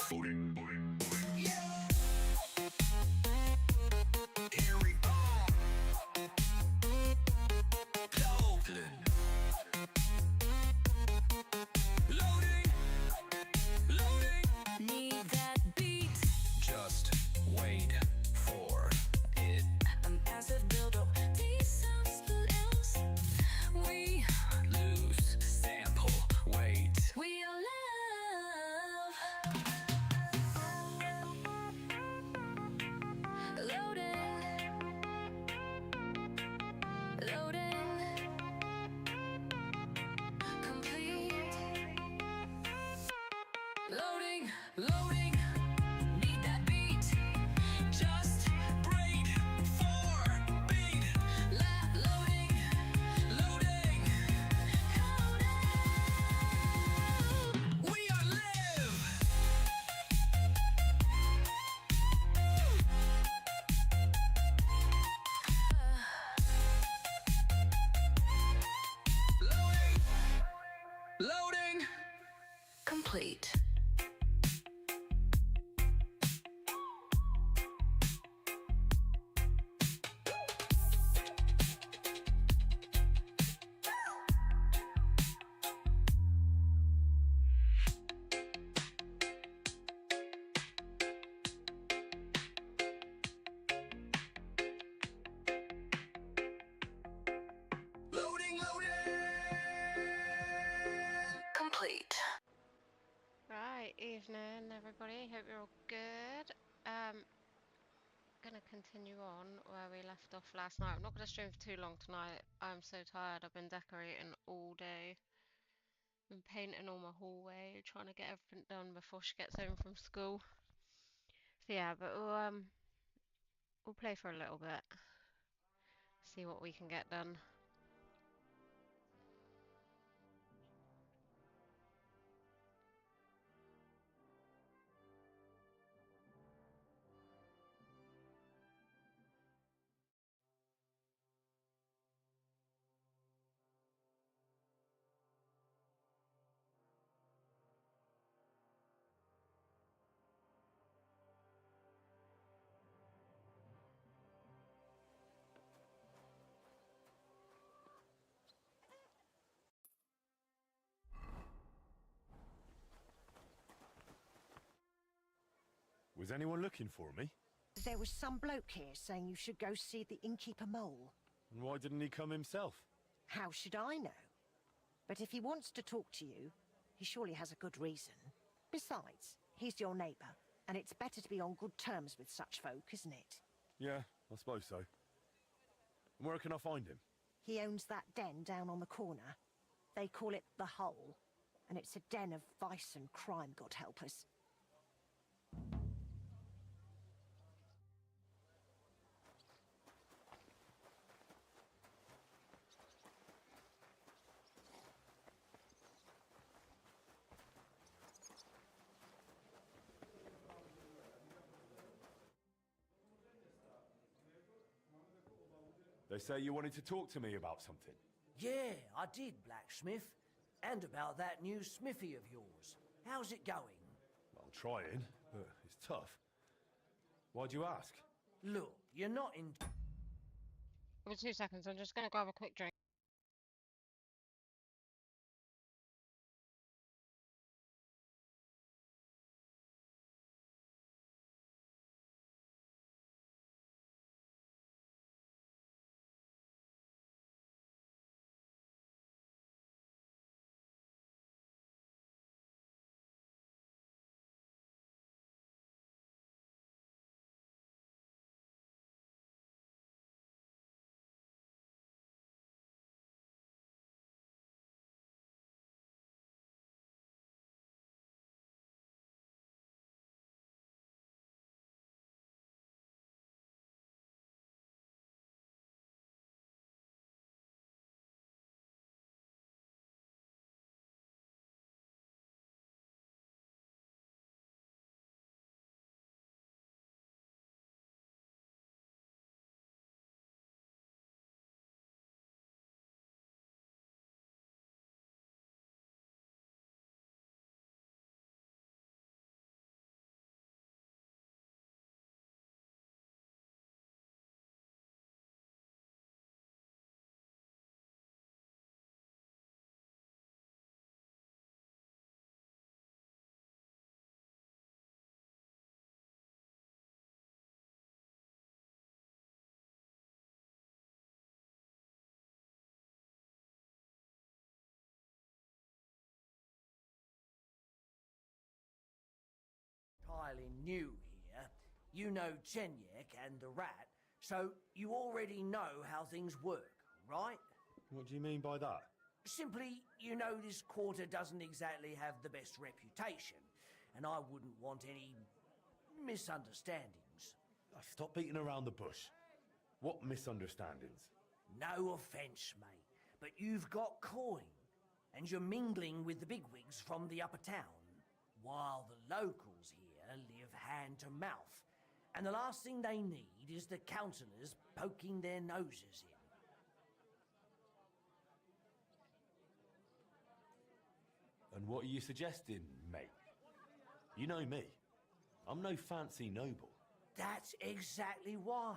Boing, boing, boing. Yeah. Here we go. Loading. Loading. Loading. Need that beat. Just wait for it. A massive build-up. These sounds else. We Loose sample weight. we are love. Loading. Loading. Complete. Loading. Loading. Need that beat. Just wait for beat. Loading. Loading. We are live. Loading. Loading. Complete. Loading, loading. Complete. Right, evening everybody, hope you're all good. Gonna continue on where we left off last night. I'm not gonna stream for too long tonight. I'm so tired. I've been decorating all day. Been painting all my hallway, trying to get everything done before she gets home from school. So yeah, but we'll play for a little bit. See what we can get done. Was anyone looking for me? There was some bloke here saying you should go see the innkeeper mole. And why didn't he come himself? How should I know? But if he wants to talk to you, he surely has a good reason. Besides, he's your neighbour, and it's better to be on good terms with such folk, isn't it? Yeah, I suppose so. And where can I find him? He owns that den down on the corner. They call it the Hole, and it's a den of vice and crime, God help us. They say you wanted to talk to me about something. Yeah, I did, blacksmith. And about that new smithy of yours. How's it going? I'm trying, but it's tough. Why'd you ask? Look, you're not in... Give me 2 seconds, I'm just gonna grab a quick drink. new here, you know Chenyek and the rat, so you already know how things work, right? What do you mean by that? Simply, you know this quarter doesn't exactly have the best reputation, and I wouldn't want any misunderstandings. Stop beating around the bush. What misunderstandings? No offence, mate, but you've got coin, and you're mingling with the bigwigs from the upper town, while the locals here live hand to mouth, and the last thing they need is the councillors poking their noses in. And what are you suggesting, mate? You know me. I'm no fancy noble. That's exactly why.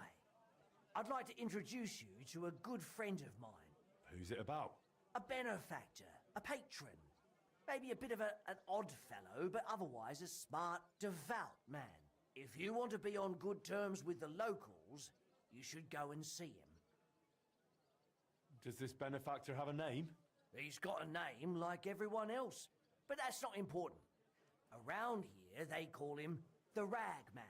I'd like to introduce you to a good friend of mine. Who's it about? A benefactor, a patron. Maybe a bit of an odd fellow, but otherwise a smart, devout man. If you want to be on good terms with the locals, you should go and see him. Does this benefactor have a name? He's got a name like everyone else, but that's not important. Around here, they call him the Rag Man.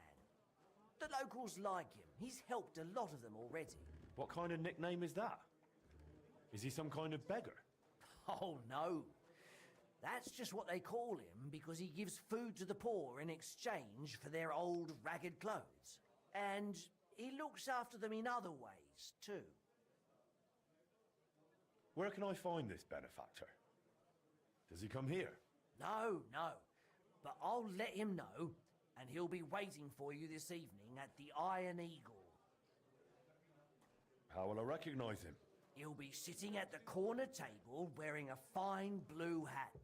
The locals like him. He's helped a lot of them already. What kind of nickname is that? Is he some kind of beggar? Oh, no. That's just what they call him because he gives food to the poor in exchange for their old ragged clothes. And he looks after them in other ways, too. Where can I find this benefactor? Does he come here? No, no. But I'll let him know, and he'll be waiting for you this evening at the Iron Eagle. How will I recognize him? He'll be sitting at the corner table wearing a fine blue hat.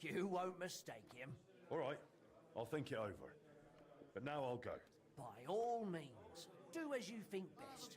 You won't mistake him. All right, I'll think it over. But now I'll go. By all means, do as you think best.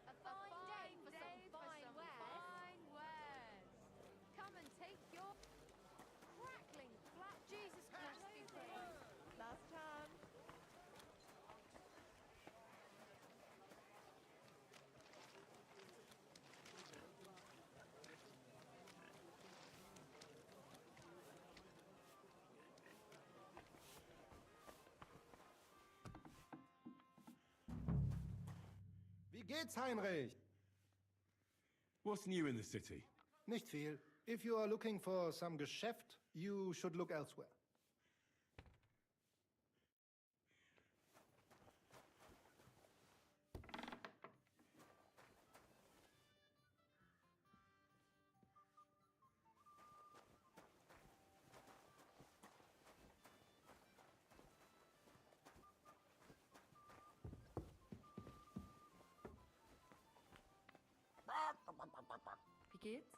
A fine day for some fine wares. Come and take your crackling flat. Jesus Christ be praised. Last chance. Wie geht's, Heinrich? What's new in the city? Nicht viel. If you are looking for some Geschäft, you should look elsewhere. Wie geht's?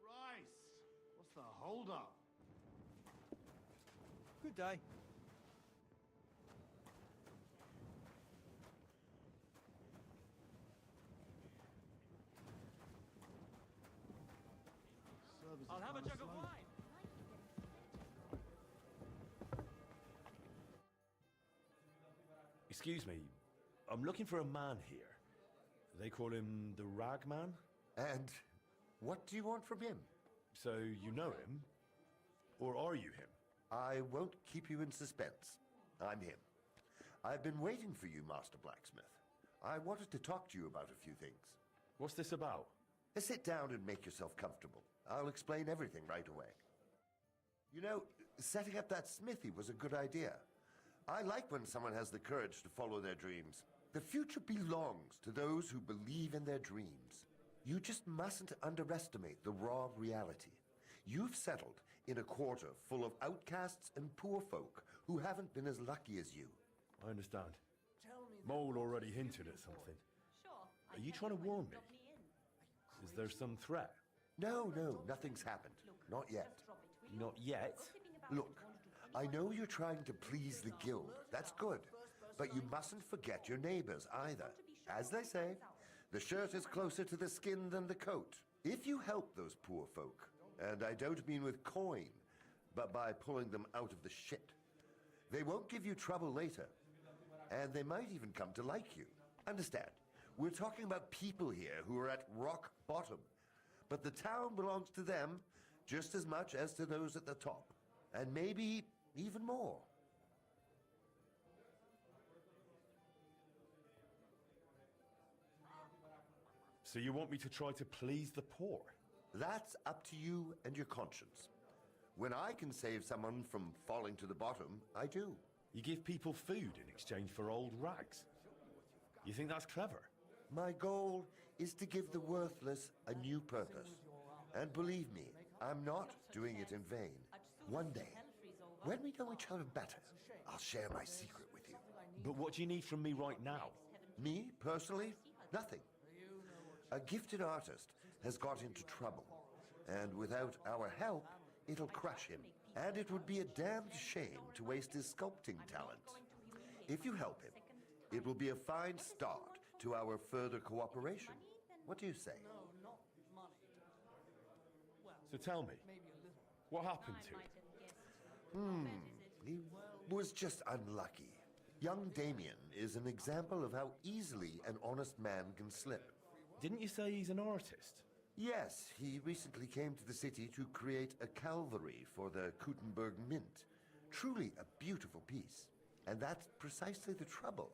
Rice! What's the hold up? Good day. I'll have a jug of wine. Excuse me, I'm looking for a man here. They call him the Rag Man? And what do you want from him? So you know him? Or are you him? I won't keep you in suspense. I'm him. I've been waiting for you, Master Blacksmith. I wanted to talk to you about a few things. What's this about? Sit down and make yourself comfortable. I'll explain everything right away. You know, setting up that smithy was a good idea. I like when someone has the courage to follow their dreams. The future belongs to those who believe in their dreams. You just mustn't underestimate the raw reality. You've settled in a quarter full of outcasts and poor folk who haven't been as lucky as you. I understand. Mole already hinted at something. Are you trying to warn me? Is there some threat? No, nothing's happened. Not yet. Not yet? Look, I know you're trying to please the guild. That's good. But you mustn't forget your neighbors either. As they say, the shirt is closer to the skin than the coat. If you help those poor folk, and I don't mean with coin, but by pulling them out of the shit, they won't give you trouble later. And they might even come to like you. Understand? We're talking about people here who are at rock bottom. But the town belongs to them just as much as to those at the top. And maybe even more. So you want me to try to please the poor? That's up to you and your conscience. When I can save someone from falling to the bottom, I do. You give people food in exchange for old rags. You think that's clever? My goal is to give the worthless a new purpose. And believe me, I'm not doing it in vain. One day, when we know each other better, I'll share my secret with you. But what do you need from me right now? Me, personally? Nothing. A gifted artist has got into trouble, and without our help, it'll crush him. And it would be a damned shame to waste his sculpting talents. If you help him, it will be a fine start to our further cooperation. What do you say? So tell me, what happened to him? He was just unlucky. Young Damien is an example of how easily an honest man can slip. Didn't you say he's an artist? Yes, he recently came to the city to create a Calvary for the Kuttenberg Mint. Truly a beautiful piece. And that's precisely the trouble.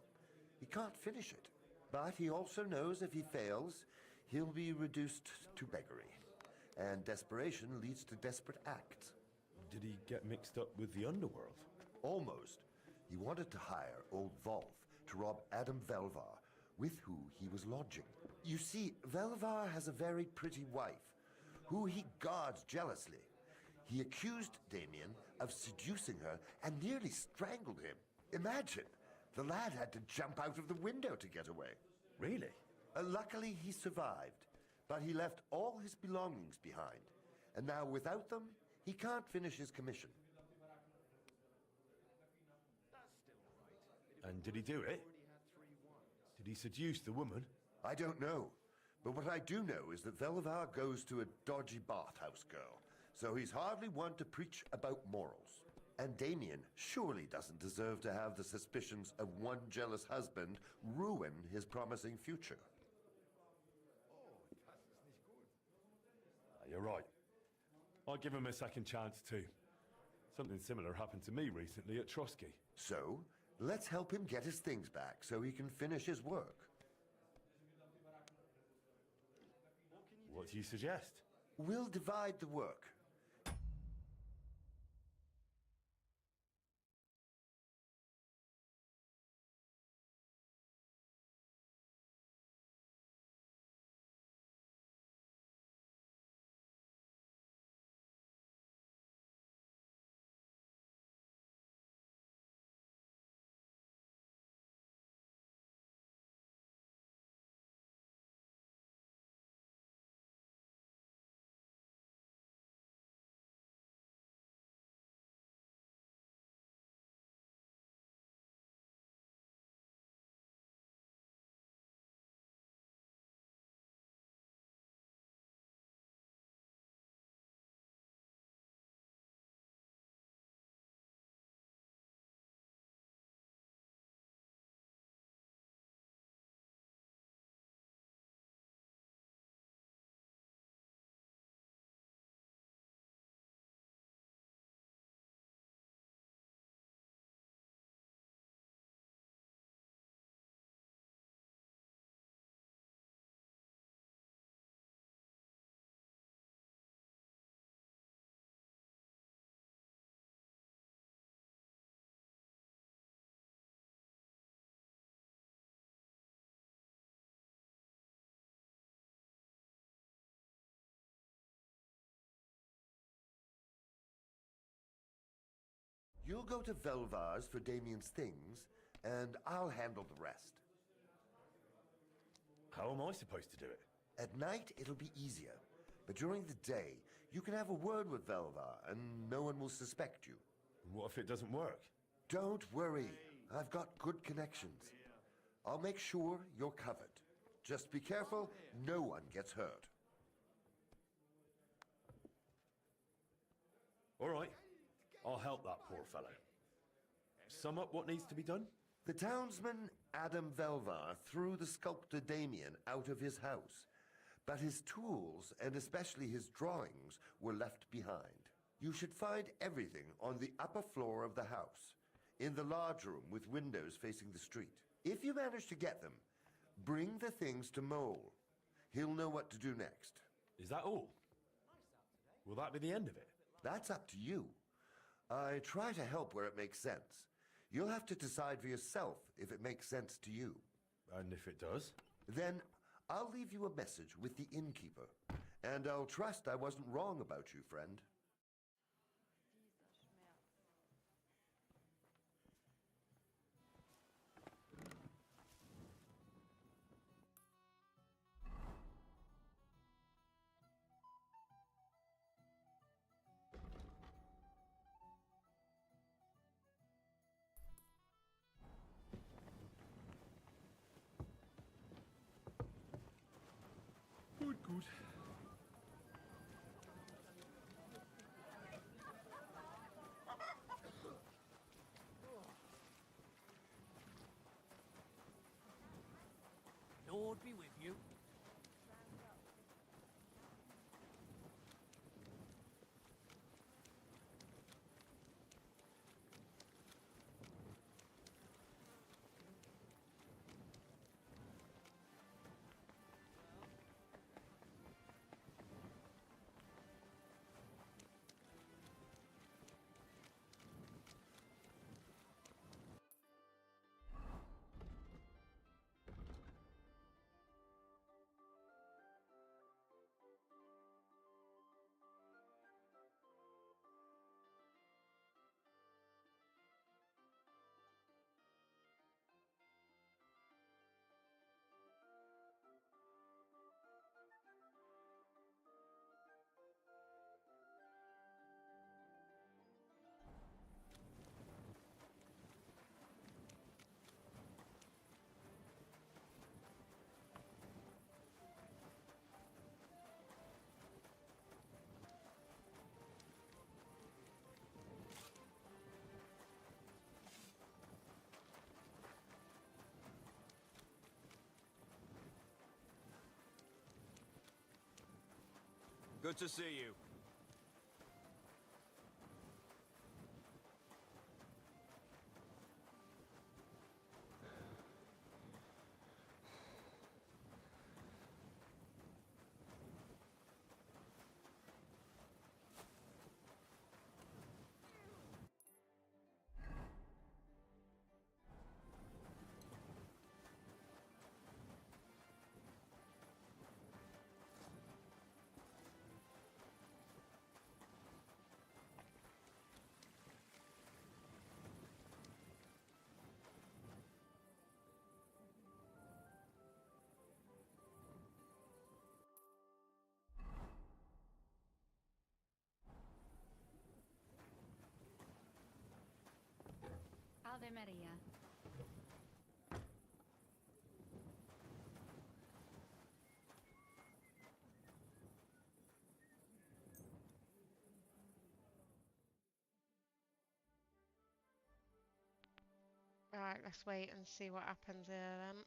He can't finish it. But he also knows if he fails, he'll be reduced to beggary. And desperation leads to desperate acts. Did he get mixed up with the underworld? Almost. He wanted to hire old Volf to rob Adam Velvar, with who he was lodging. You see, Velvar has a very pretty wife, who he guards jealously. He accused Damien of seducing her and nearly strangled him. Imagine, the lad had to jump out of the window to get away. Really? Luckily, he survived, but he left all his belongings behind. And now, without them, he can't finish his commission. And did he do it? Did he seduce the woman? I don't know. But what I do know is that Velvar goes to a dodgy bathhouse girl, so he's hardly one to preach about morals. And Damien surely doesn't deserve to have the suspicions of one jealous husband ruin his promising future. You're right. I'll give him a second chance too. Something similar happened to me recently at Trotsky. So, let's help him get his things back so he can finish his work. What do you suggest? We'll divide the work. You'll go to Velvar's for Damien's things, and I'll handle the rest. How am I supposed to do it? At night, it'll be easier. But during the day, you can have a word with Velvar, and no one will suspect you. What if it doesn't work? Don't worry. I've got good connections. I'll make sure you're covered. Just be careful, no one gets hurt. All right. I'll help that poor fellow. Sum up what needs to be done? The townsman Adam Velvar threw the sculptor Damien out of his house, but his tools, and especially his drawings, were left behind. You should find everything on the upper floor of the house, in the large room with windows facing the street. If you manage to get them, bring the things to Mole. He'll know what to do next. Is that all? Will that be the end of it? That's up to you. I try to help where it makes sense. You'll have to decide for yourself if it makes sense to you. And if it does? Then I'll leave you a message with the innkeeper, and I'll trust I wasn't wrong about you, friend. Good, good. Lord be with you. Good to see you. Ave Maria. Alright, let's wait and see what happens here then.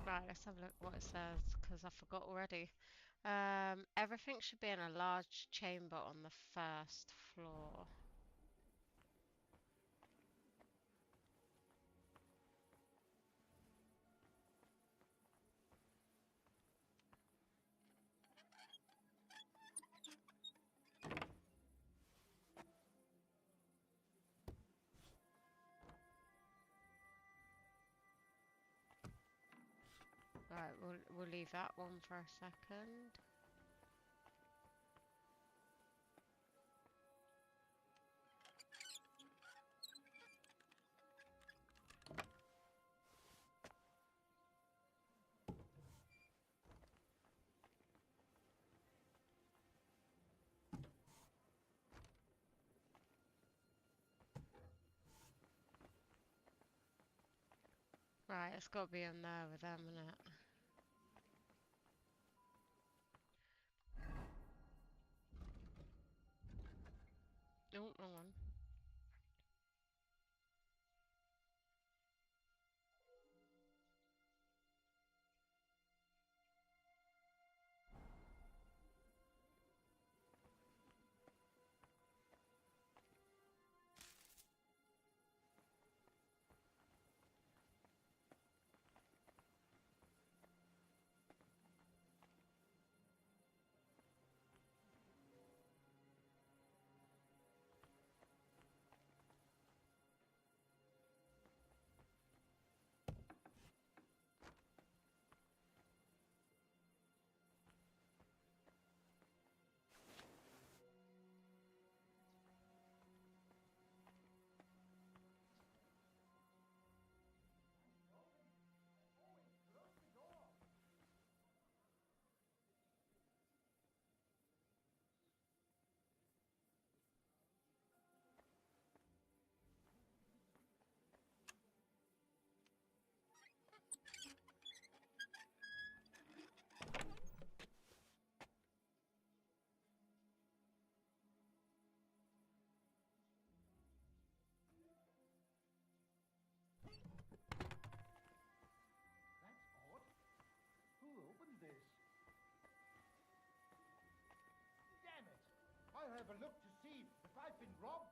Right, let's have a look what it says, because I forgot already. Everything should be in a large chamber on the first floor. Right, we'll leave that one for a second. Right, it's got to be in there with them, innit? Oh, wrong one. That's odd. Who opened this? Damn it! I'll have a look to see if I've been robbed.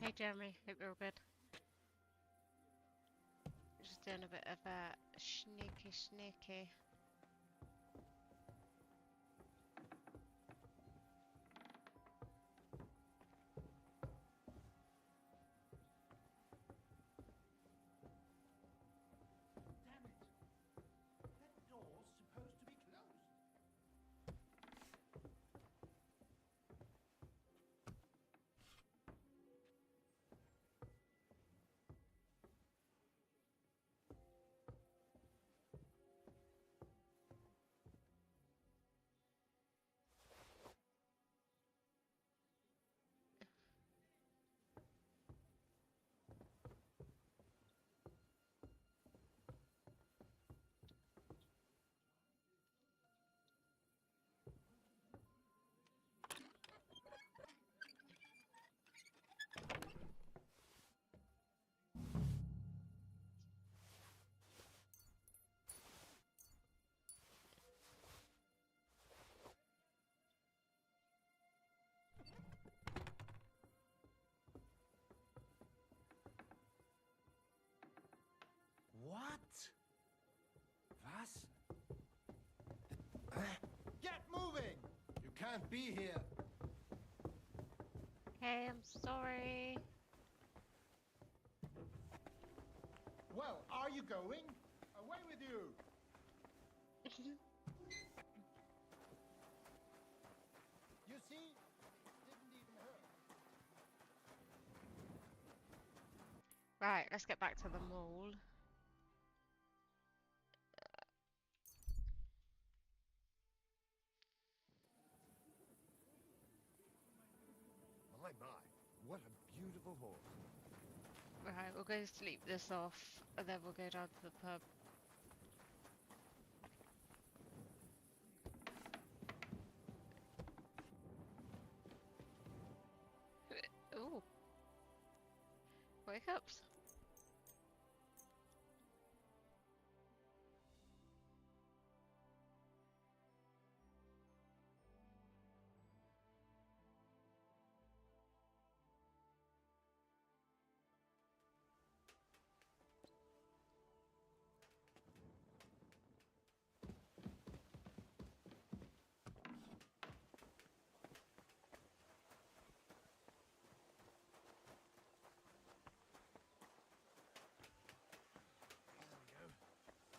Hey Jeremy, hope you're all good. Just doing a bit of a sneaky. Damn it! That door's supposed to be closed. What? Was? Get moving! You can't be here. Hey, I'm sorry. Well, are you going? Away with you! You see? Didn't even hurt. Right, let's get back to the mall. My, what a beautiful horse. Right, we'll go sleep this off, and then we'll go down to the pub. Wake ups.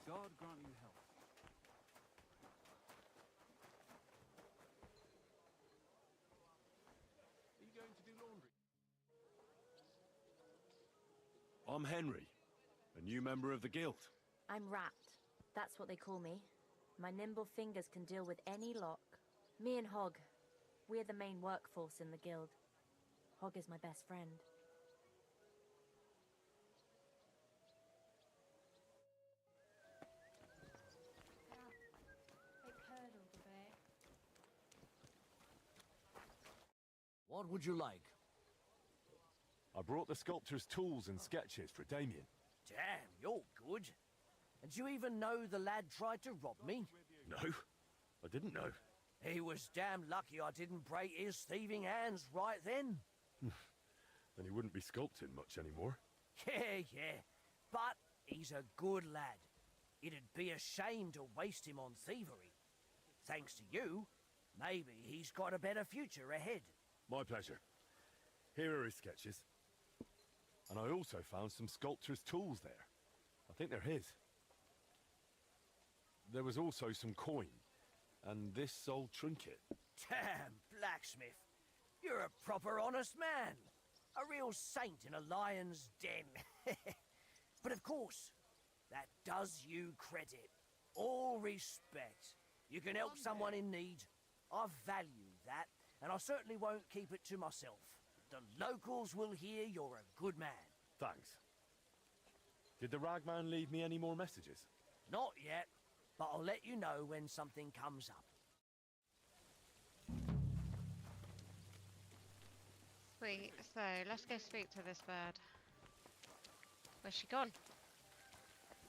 God grant you health. Are you going to do laundry? I'm Henry, a new member of the guild. I'm wrapped. That's what they call me. My nimble fingers can deal with any lock. Me and Hog, we're the main workforce in the guild. Hog is my best friend. It curdled a bit. What would you like? I brought the sculptor's tools and sketches for Damien. Damn, you're good. And do you even know the lad tried to rob me? No, I didn't know. He was damn lucky I didn't break his thieving hands right then. Then he wouldn't be sculpting much anymore. Yeah. But he's a good lad. It'd be a shame to waste him on thievery. Thanks to you, maybe he's got a better future ahead. My pleasure. Here are his sketches. And I also found some sculptor's tools there. I think they're his. There was also some coin, and this old trinket. Damn, blacksmith. You're a proper honest man. A real saint in a lion's den. But of course, that does you credit. All respect. You can help someone in need. I value that, and I certainly won't keep it to myself. The locals will hear you're a good man. Thanks. Did the ragman leave me any more messages? Not yet, but I'll let you know when something comes up. Sweet. So let's go speak to this bird. Where's she gone?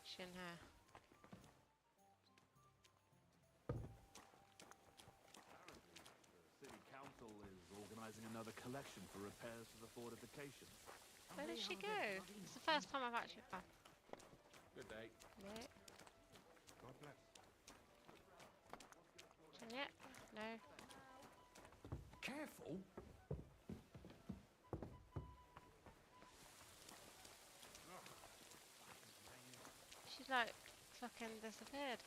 She in here. The city council is organising another collection for repairs to the fortifications. Where did she go? It's the first time I've actually. Oh. Good day. Yeah. God bless. Yet? No. Careful. She's like fucking disappeared.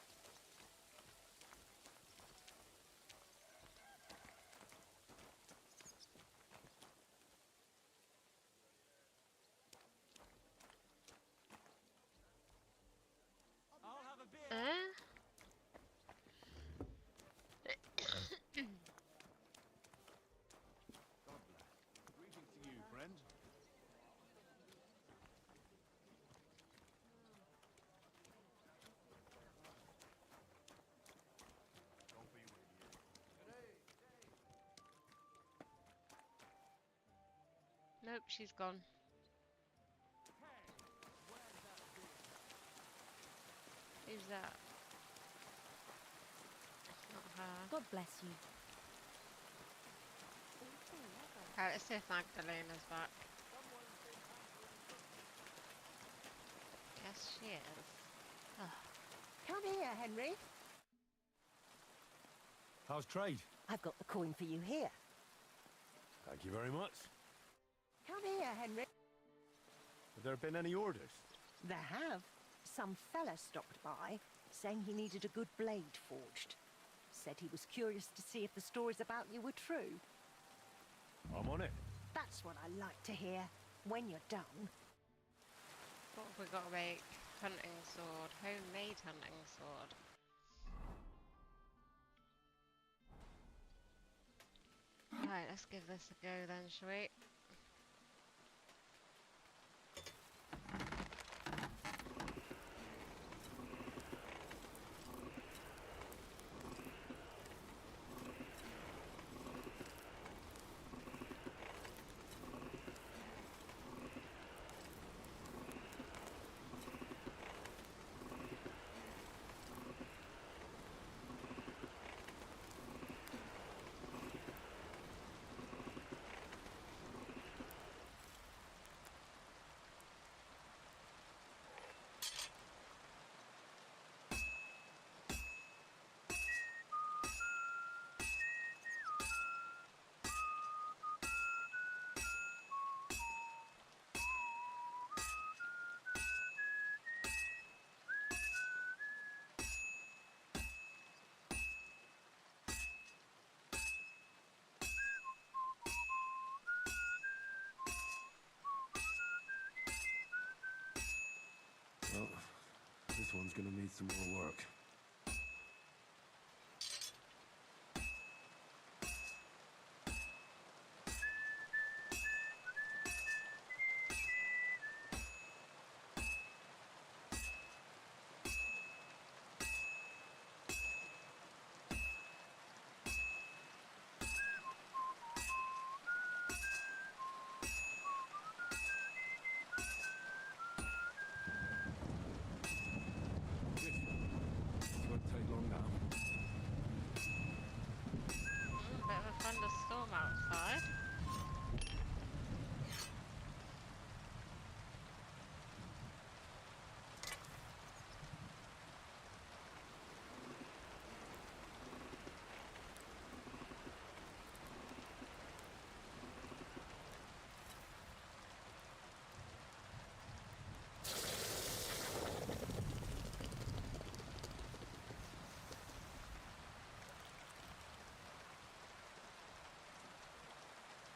I'll have a beer. God bless. Greetings to you, friend. Don't be with you. Nope, she's gone. Who's that? It's not her. God bless you. Right, let's see if Magdalena's back. Yes, she is. Come here, Henry. How's trade? I've got the coin for you here. Thank you very much. Come here, Henry. Have there been any orders? There have. Some fella stopped by, saying he needed a good blade forged. Said he was curious to see if the stories about you were true. I'm on it. That's what I like to hear. When you're done. What have we got to make? Hunting sword. Homemade hunting sword. Right, let's give this a go then, shall we? This one's gonna need some more work. Bit of a thunderstorm outside.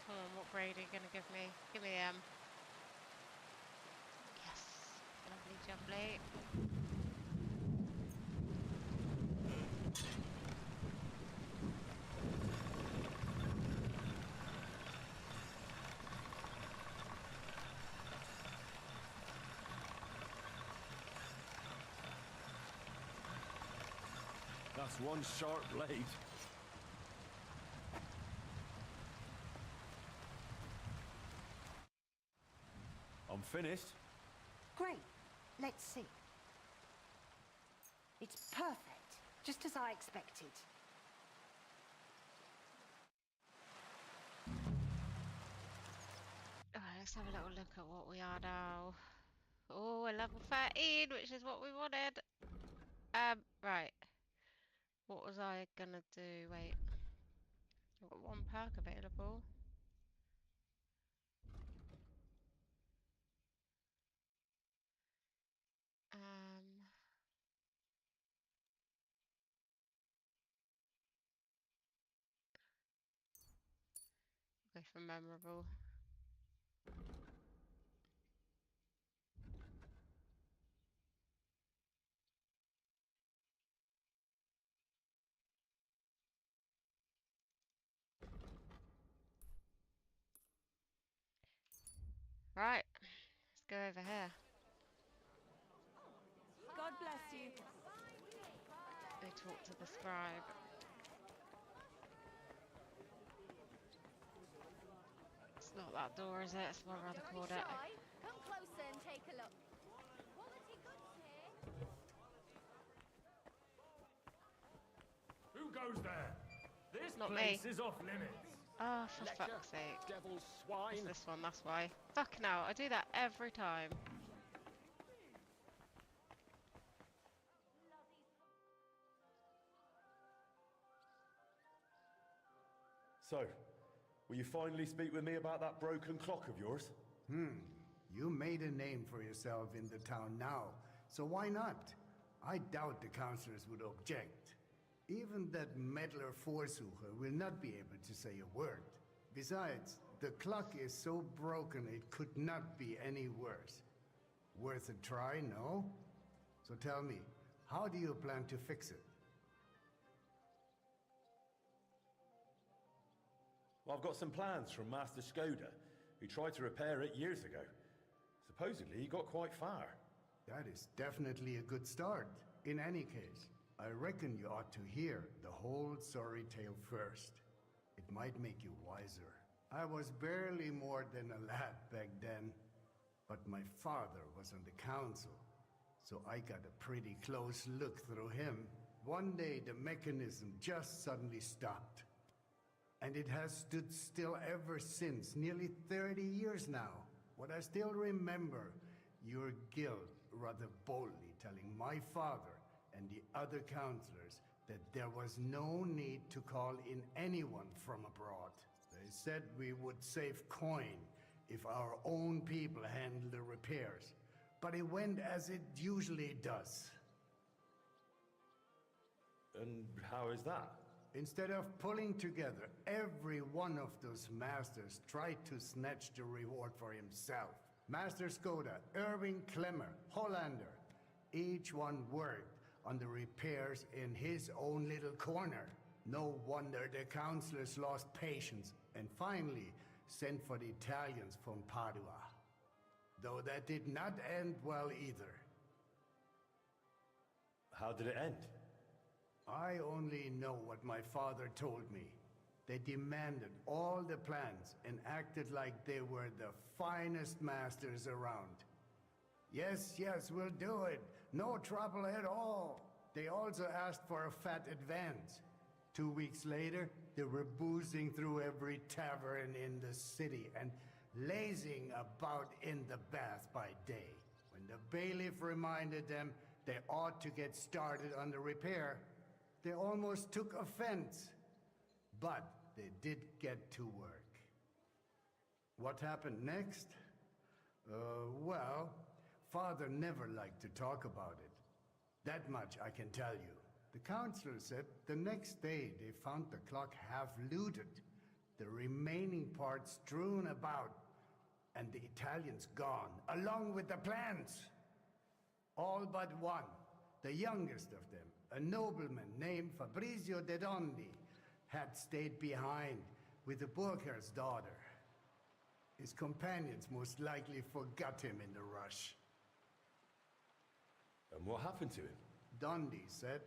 Come on, what grade are you gonna give me? Give me yes, lovely jubbly. That's one sharp blade. I'm finished. Great. Let's see. It's perfect, just as I expected. Alright, let's have a little look at what we are now. Oh, we're level 13, which is what we wanted. Right. What was I gonna do? Wait. I've got one perk available. Go for memorable. Right, let's go over here. God bless you. Go talk to the scribe. It's not that door, is it? It's what I'd rather called it. Come closer and take a look. Quality goods here. Who goes there? This Not place me. is off limits. Oh, for fuck's sake. Devil swine. It's this one, that's why. Fucking hell, I do that every time. So, will you finally speak with me about that broken clock of yours? You made a name for yourself in the town now, so why not? I doubt the councillors would object. Even that meddler Forsucher will not be able to say a word. Besides, the clock is so broken it could not be any worse. Worth a try, no? So tell me, how do you plan to fix it? Well, I've got some plans from Master Skoda, who tried to repair it years ago. Supposedly, he got quite far. That is definitely a good start. In any case, I reckon you ought to hear the whole sorry tale first. It might make you wiser. I was barely more than a lad back then, but my father was on the council, so I got a pretty close look through him. One day the mechanism just suddenly stopped. And it has stood still ever since, nearly 30 years now. What I still remember, your guild rather boldly telling my father and the other councillors that there was no need to call in anyone from abroad. They said we would save coin if our own people handled the repairs. But it went as it usually does. And how is that? Instead of pulling together, every one of those masters tried to snatch the reward for himself. Master Skoda, Irving Klemmer, Hollander. Each one worked on the repairs in his own little corner. No wonder the councillors lost patience and finally sent for the Italians from Padua. Though that did not end well either. How did it end? I only know what my father told me. They demanded all the plans and acted like they were the finest masters around. Yes, yes, we'll do it. No trouble at all. They also asked for a fat advance. 2 weeks later, they were boozing through every tavern in the city and lazing about in the bath by day. When the bailiff reminded them they ought to get started on the repair, they almost took offense. But they did get to work. What happened next? Well, Father never liked to talk about it. That much I can tell you. The councillor said the next day they found the clock half looted, the remaining parts strewn about, and the Italians gone, along with the plans. All but one, the youngest of them, a nobleman named Fabrizio de Dondi, had stayed behind with the Burkhar's daughter. His companions most likely forgot him in the rush. And what happened to him? Dondi said,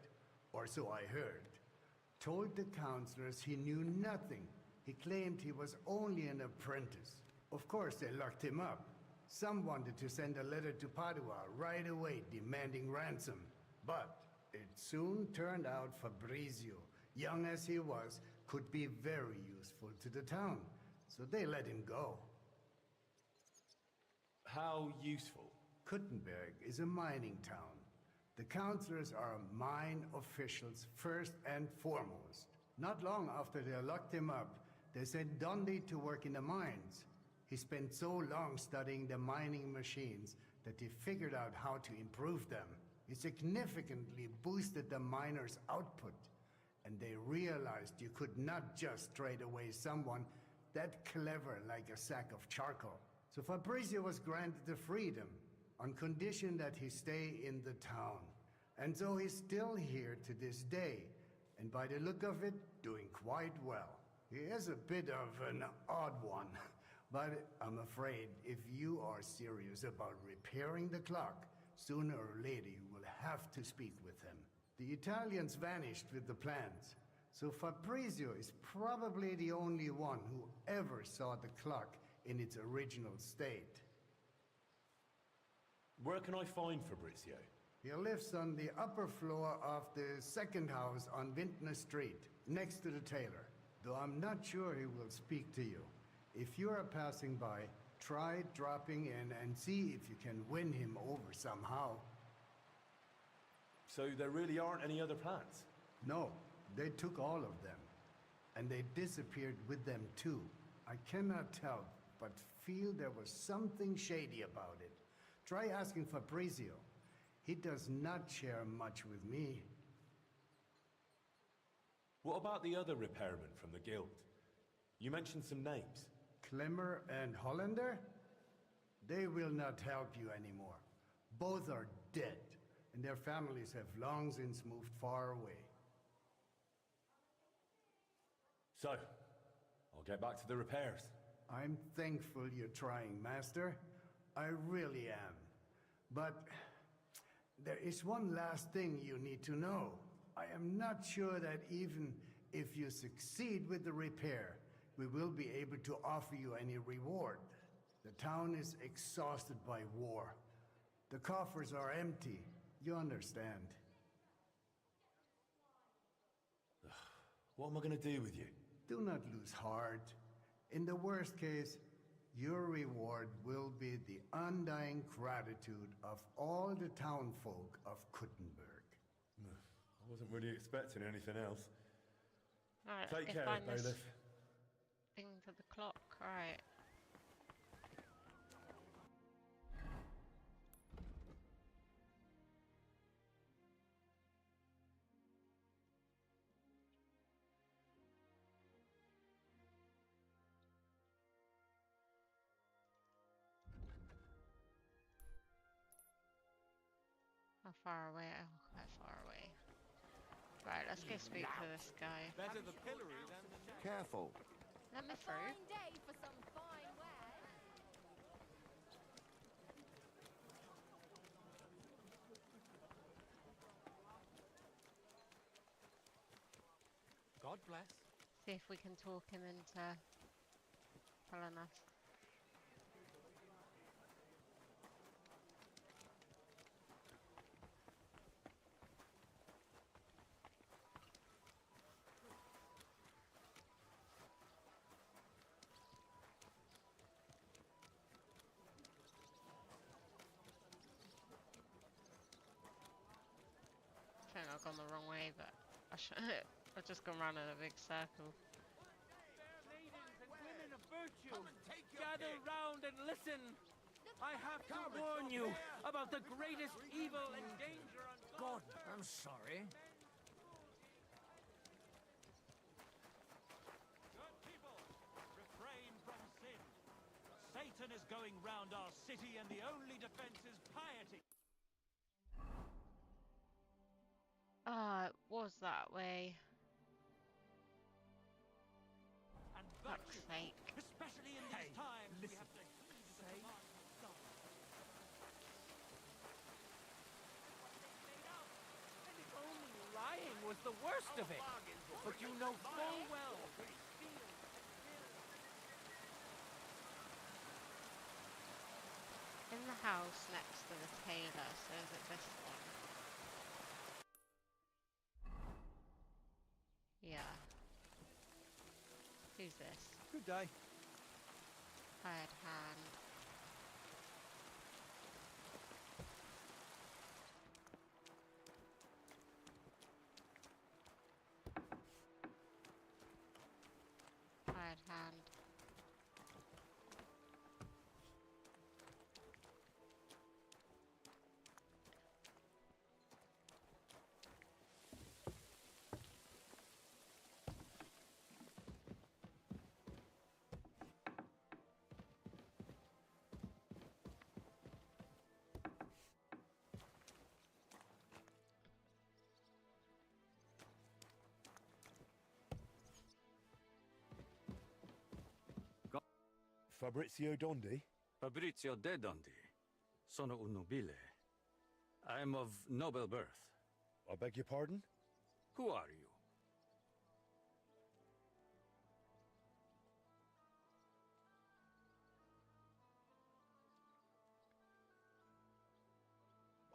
or so I heard, told the councillors he knew nothing. He claimed he was only an apprentice. Of course, they locked him up. Some wanted to send a letter to Padua right away demanding ransom. But it soon turned out Fabrizio, young as he was, could be very useful to the town. So they let him go. How useful? Kuttenberg is a mining town. The councillors are mine officials first and foremost. Not long after they locked him up, they sent Dondi to work in the mines. He spent so long studying the mining machines that he figured out how to improve them. He significantly boosted the miners' output, and they realized you could not just trade away someone that clever like a sack of charcoal. So Fabrizio was granted the freedom, on condition that he stay in the town. And so he's still here to this day, and by the look of it, doing quite well. He is a bit of an odd one, but I'm afraid if you are serious about repairing the clock, sooner or later you will have to speak with him. The Italians vanished with the plans, so Fabrizio is probably the only one who ever saw the clock in its original state. Where can I find Fabrizio? He lives on the upper floor of the second house on Vintner Street, next to the tailor. Though I'm not sure he will speak to you. If you are passing by, try dropping in and see if you can win him over somehow. So there really aren't any other plans? No, they took all of them. And they disappeared with them too. I cannot tell, but feel there was something shady about it. Try asking Fabrizio. He does not share much with me. What about the other repairmen from the guild? You mentioned some names. Klemmer and Hollander? They will not help you anymore. Both are dead, and their families have long since moved far away. So, I'll get back to the repairs. I'm thankful you're trying, Master. I really am. But there is one last thing you need to know. I am not sure that even if you succeed with the repair, we will be able to offer you any reward. The town is exhausted by war. The coffers are empty. You understand. What am I going to do with you? Do not lose heart. In the worst case, your reward will be the undying gratitude of all the townfolk of Kuttenberg. I wasn't really expecting anything else. Alright, Take care, find this bailiff. thing for the clock. Alright. How far away? Oh, quite far away. Right, let's go speak to this guy. Better the pillory than the net. Careful. Let me A through. fine day for some fine wares. God bless. See if we can talk him into telling us. I think I've gone the wrong way, but I've just gone round in a big circle. Fair maidens and women of virtue, gather round and listen. I have to warn you about the greatest evil and danger on God, I'm sorry. Good people, refrain from sin. Satan is going round our city, and the only defense is piety. Ah, it was that way. And Fuck's virtue, sake. especially in these times, we have to heed the commands of God. And if only lying was the worst of it. But you know full well they steal and kill. In the house next to the tailor, so is it this one? Yeah. Who's this? Good day. Hired hand. Hired hand. Fabrizio Dondi? Fabrizio de Dondi. Sono un nobile. I am of noble birth. I beg your pardon? Who are you?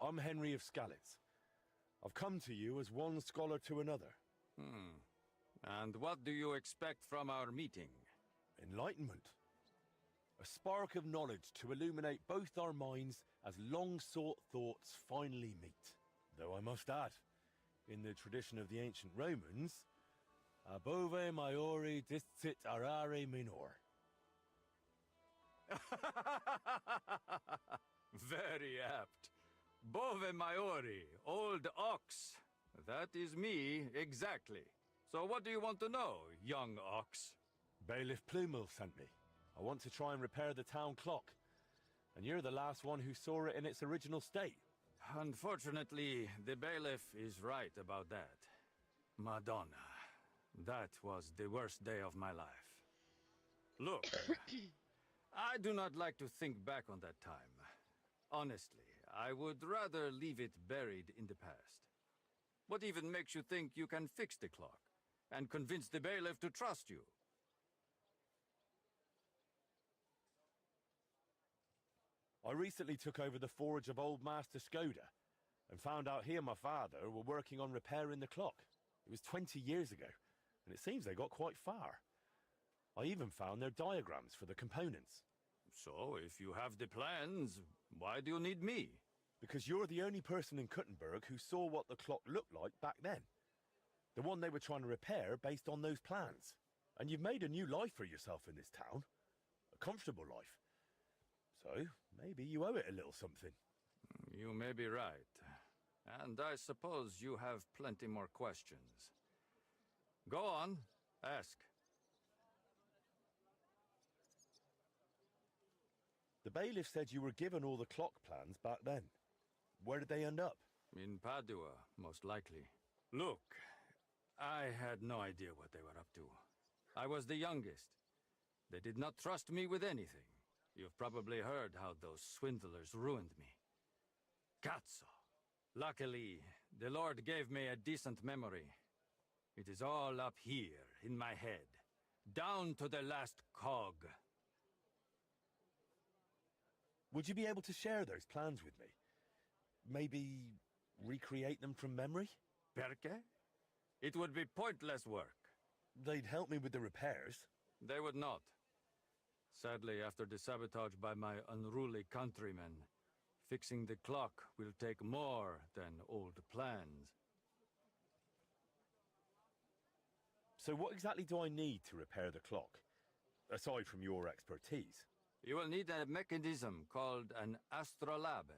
I'm Henry of Skalitz. I've come to you as one scholar to another. And what do you expect from our meeting? Enlightenment. A spark of knowledge to illuminate both our minds as long-sought thoughts finally meet. Though I must add, in the tradition of the ancient Romans, above maiore discit arare minor. Very apt. Bove maiori, old ox. That is me, exactly. So what do you want to know, young ox? Bailiff Plumel sent me. I want to try and repair the town clock. And you're the last one who saw it in its original state. Unfortunately, the bailiff is right about that. Madonna, that was the worst day of my life. Look, I do not like to think back on that time. Honestly, I would rather leave it buried in the past. What even makes you think you can fix the clock and convince the bailiff to trust you? I recently took over the forge of Old Master Skoda and found out he and my father were working on repairing the clock. It was 20 years ago, and it seems they got quite far. I even found their diagrams for the components. So, if you have the plans, why do you need me? Because you're the only person in Kuttenberg who saw what the clock looked like back then. The one they were trying to repair based on those plans. And you've made a new life for yourself in this town. A comfortable life. So, maybe you owe it a little something. You may be right. And I suppose you have plenty more questions. Go on, ask. The bailiff said you were given all the clock plans back then. Where did they end up? In Padua, most likely. Look, I had no idea what they were up to. I was the youngest. They did not trust me with anything. You've probably heard how those swindlers ruined me. Cazzo! Luckily, the Lord gave me a decent memory. It is all up here, in my head. Down to the last cog. Would you be able to share those plans with me? Maybe recreate them from memory? Perché? It would be pointless work. They'd help me with the repairs. They would not. Sadly, after the sabotage by my unruly countrymen, fixing the clock will take more than old plans. So what exactly do I need to repair the clock, aside from your expertise? You will need a mechanism called an astrolabe.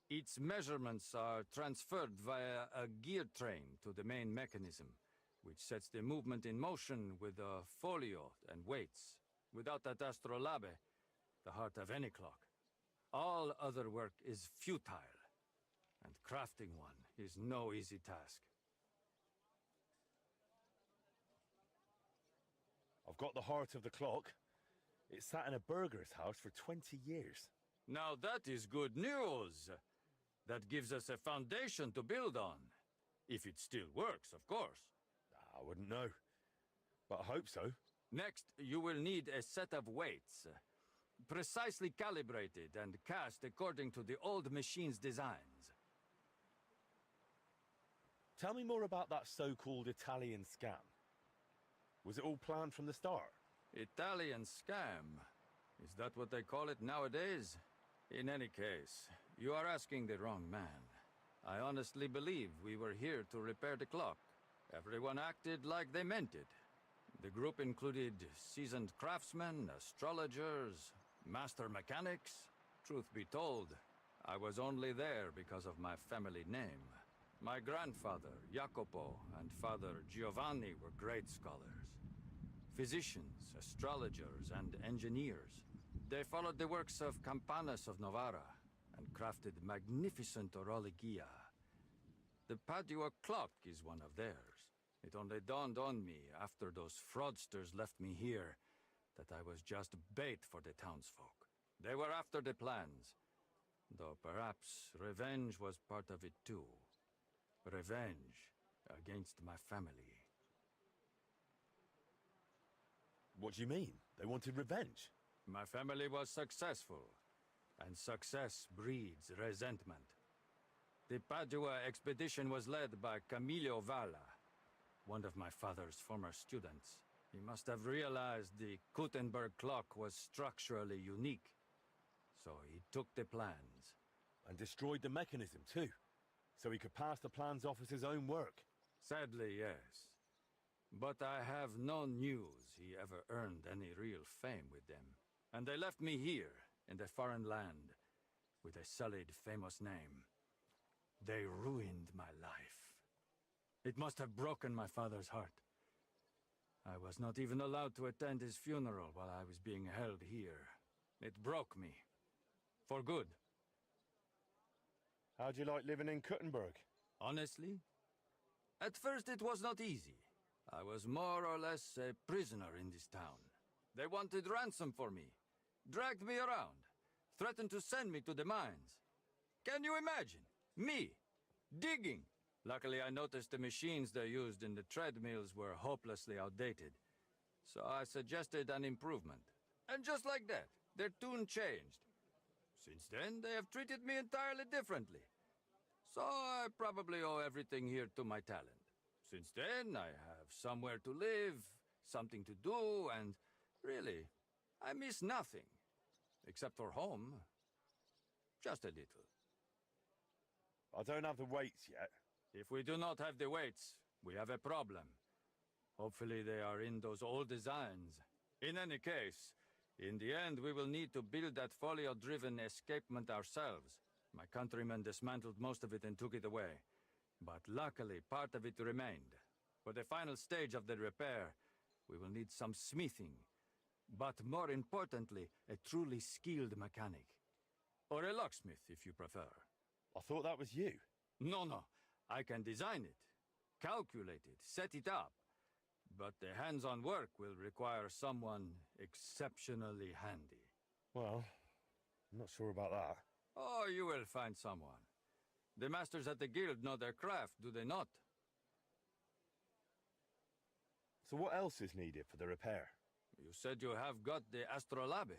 Its measurements are transferred via a gear train to the main mechanism, which sets the movement in motion with a folio and weights. Without that astrolabe, the heart of any clock, all other work is futile, and crafting one is no easy task. I've got the heart of the clock. It sat in a burger's house for 20 years. Now that is good news! That gives us a foundation to build on. If it still works, of course. I wouldn't know, but I hope so. Next, you will need a set of weights, precisely calibrated and cast according to the old machine's designs. Tell me more about that so-called Italian scam. Was it all planned from the start? Italian scam? Is that what they call it nowadays? In any case, you are asking the wrong man. I honestly believe we were here to repair the clock. Everyone acted like they meant it. The group included seasoned craftsmen, astrologers, master mechanics. Truth be told, I was only there because of my family name. My grandfather, Jacopo, and father, Giovanni, were great scholars. Physicians, astrologers, and engineers. They followed the works of Campanus of Novara and crafted magnificent orologia. The Padua clock is one of theirs. It only dawned on me after those fraudsters left me here that I was just bait for the townsfolk. They were after the plans, though perhaps revenge was part of it too. Revenge against my family. What do you mean? They wanted revenge? My family was successful, and success breeds resentment. The Padua expedition was led by Camillo Valla, one of my father's former students. He must have realized the Gutenberg clock was structurally unique, so he took the plans. And destroyed the mechanism too, so he could pass the plans off as his own work. Sadly, yes. But I have no news he ever earned any real fame with them. And they left me here, in the foreign land, with a sullied, famous name. They ruined my life. It must have broken my father's heart. I was not even allowed to attend his funeral while I was being held here. It broke me. For good. How'd you like living in Gutenberg? Honestly? At first it was not easy. I was more or less a prisoner in this town. They wanted ransom for me, dragged me around, threatened to send me to the mines. Can you imagine? Me, digging. Luckily I noticed the machines they used in the treadmills were hopelessly outdated. So I suggested an improvement. And just like that, their tune changed. Since then, they have treated me entirely differently. So I probably owe everything here to my talent. Since then, I have somewhere to live, something to do, and really, I miss nothing. Except for home. Just a little. I don't have the weights yet. If we do not have the weights, we have a problem. Hopefully they are in those old designs. In any case, in the end we will need to build that folio-driven escapement ourselves. My countrymen dismantled most of it and took it away. But luckily, part of it remained. For the final stage of the repair, we will need some smithing. But more importantly, a truly skilled mechanic. Or a locksmith, if you prefer. I thought that was you. No. I can design it, calculate it, set it up. But the hands-on work will require someone exceptionally handy. Well, I'm not sure about that. Oh, you will find someone. The masters at the guild know their craft, do they not? So what else is needed for the repair? You said you have got the astrolabe.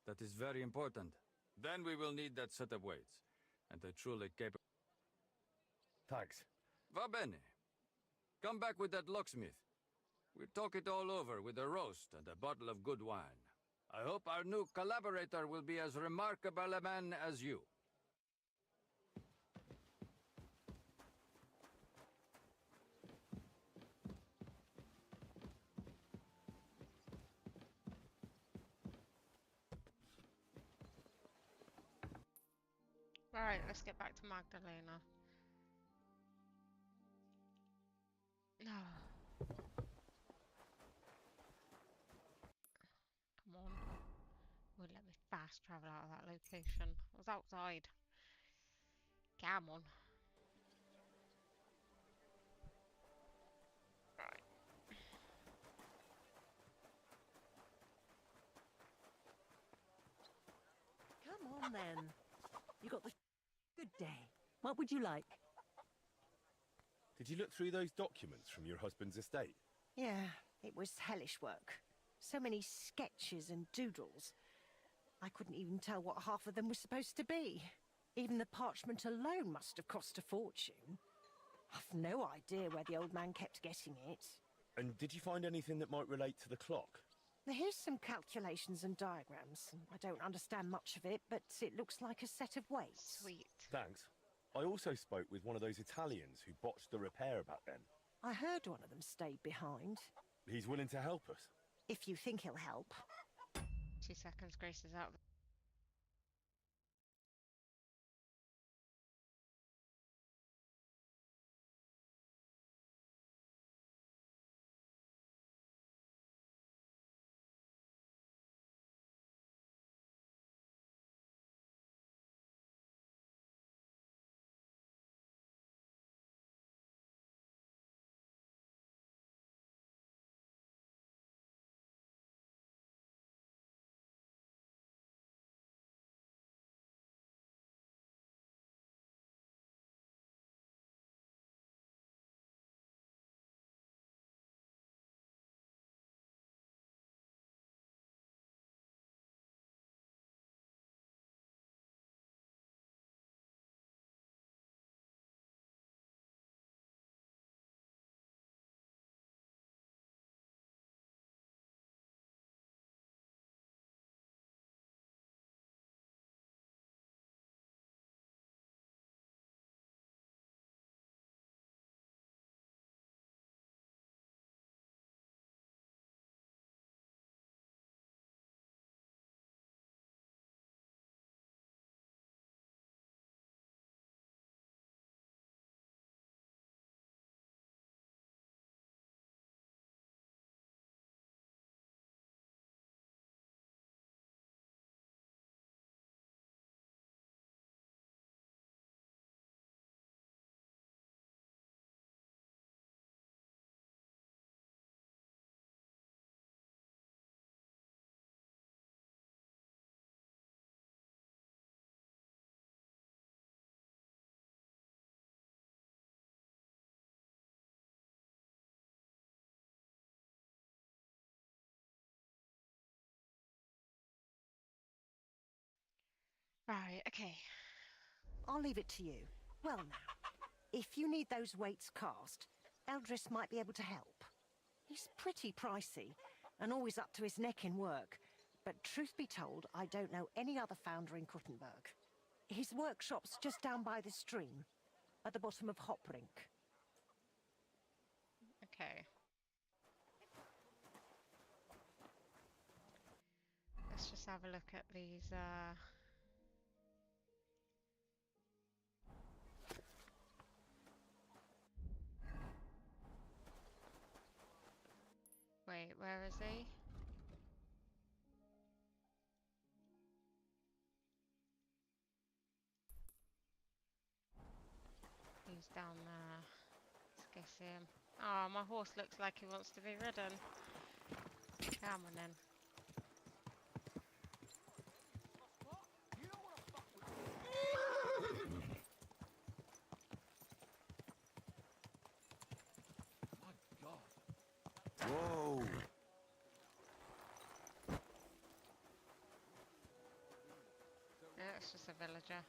That is very important. Then we will need that set of weights, and a truly capable... Thanks. Va bene. Come back with that locksmith. We'll talk it all over with a roast and a bottle of good wine. I hope our new collaborator will be as remarkable a man as you. Right, let's get back to Magdalena. No. Come on. Would let me fast travel out of that location. I was outside. Come on. Right. Come on then. You got the good day. What would you like? Did you look through those documents from your husband's estate? Yeah, it was hellish work. So many sketches and doodles. I couldn't even tell what half of them were supposed to be. Even the parchment alone must have cost a fortune. I've no idea where the old man kept getting it. And did you find anything that might relate to the clock? Here's some calculations and diagrams. I don't understand much of it, but it looks like a set of weights. Sweet. Thanks. I also spoke with one of those Italians who botched the repair back then. I heard one of them stayed behind. He's willing to help us. If you think he'll help. 2 seconds, Grace is out. Right, okay. I'll leave it to you. Well now, if you need those weights cast, Eldris might be able to help. He's pretty pricey, and always up to his neck in work. But truth be told, I don't know any other founder in Kuttenberg. His workshop's just down by the stream, at the bottom of Hoprink. Okay. Let's just have a look at these, Wait, where is he? He's down there. Let's go see him. Oh, my horse looks like he wants to be ridden. Come on then. Whoa! Yeah, it's just a villager.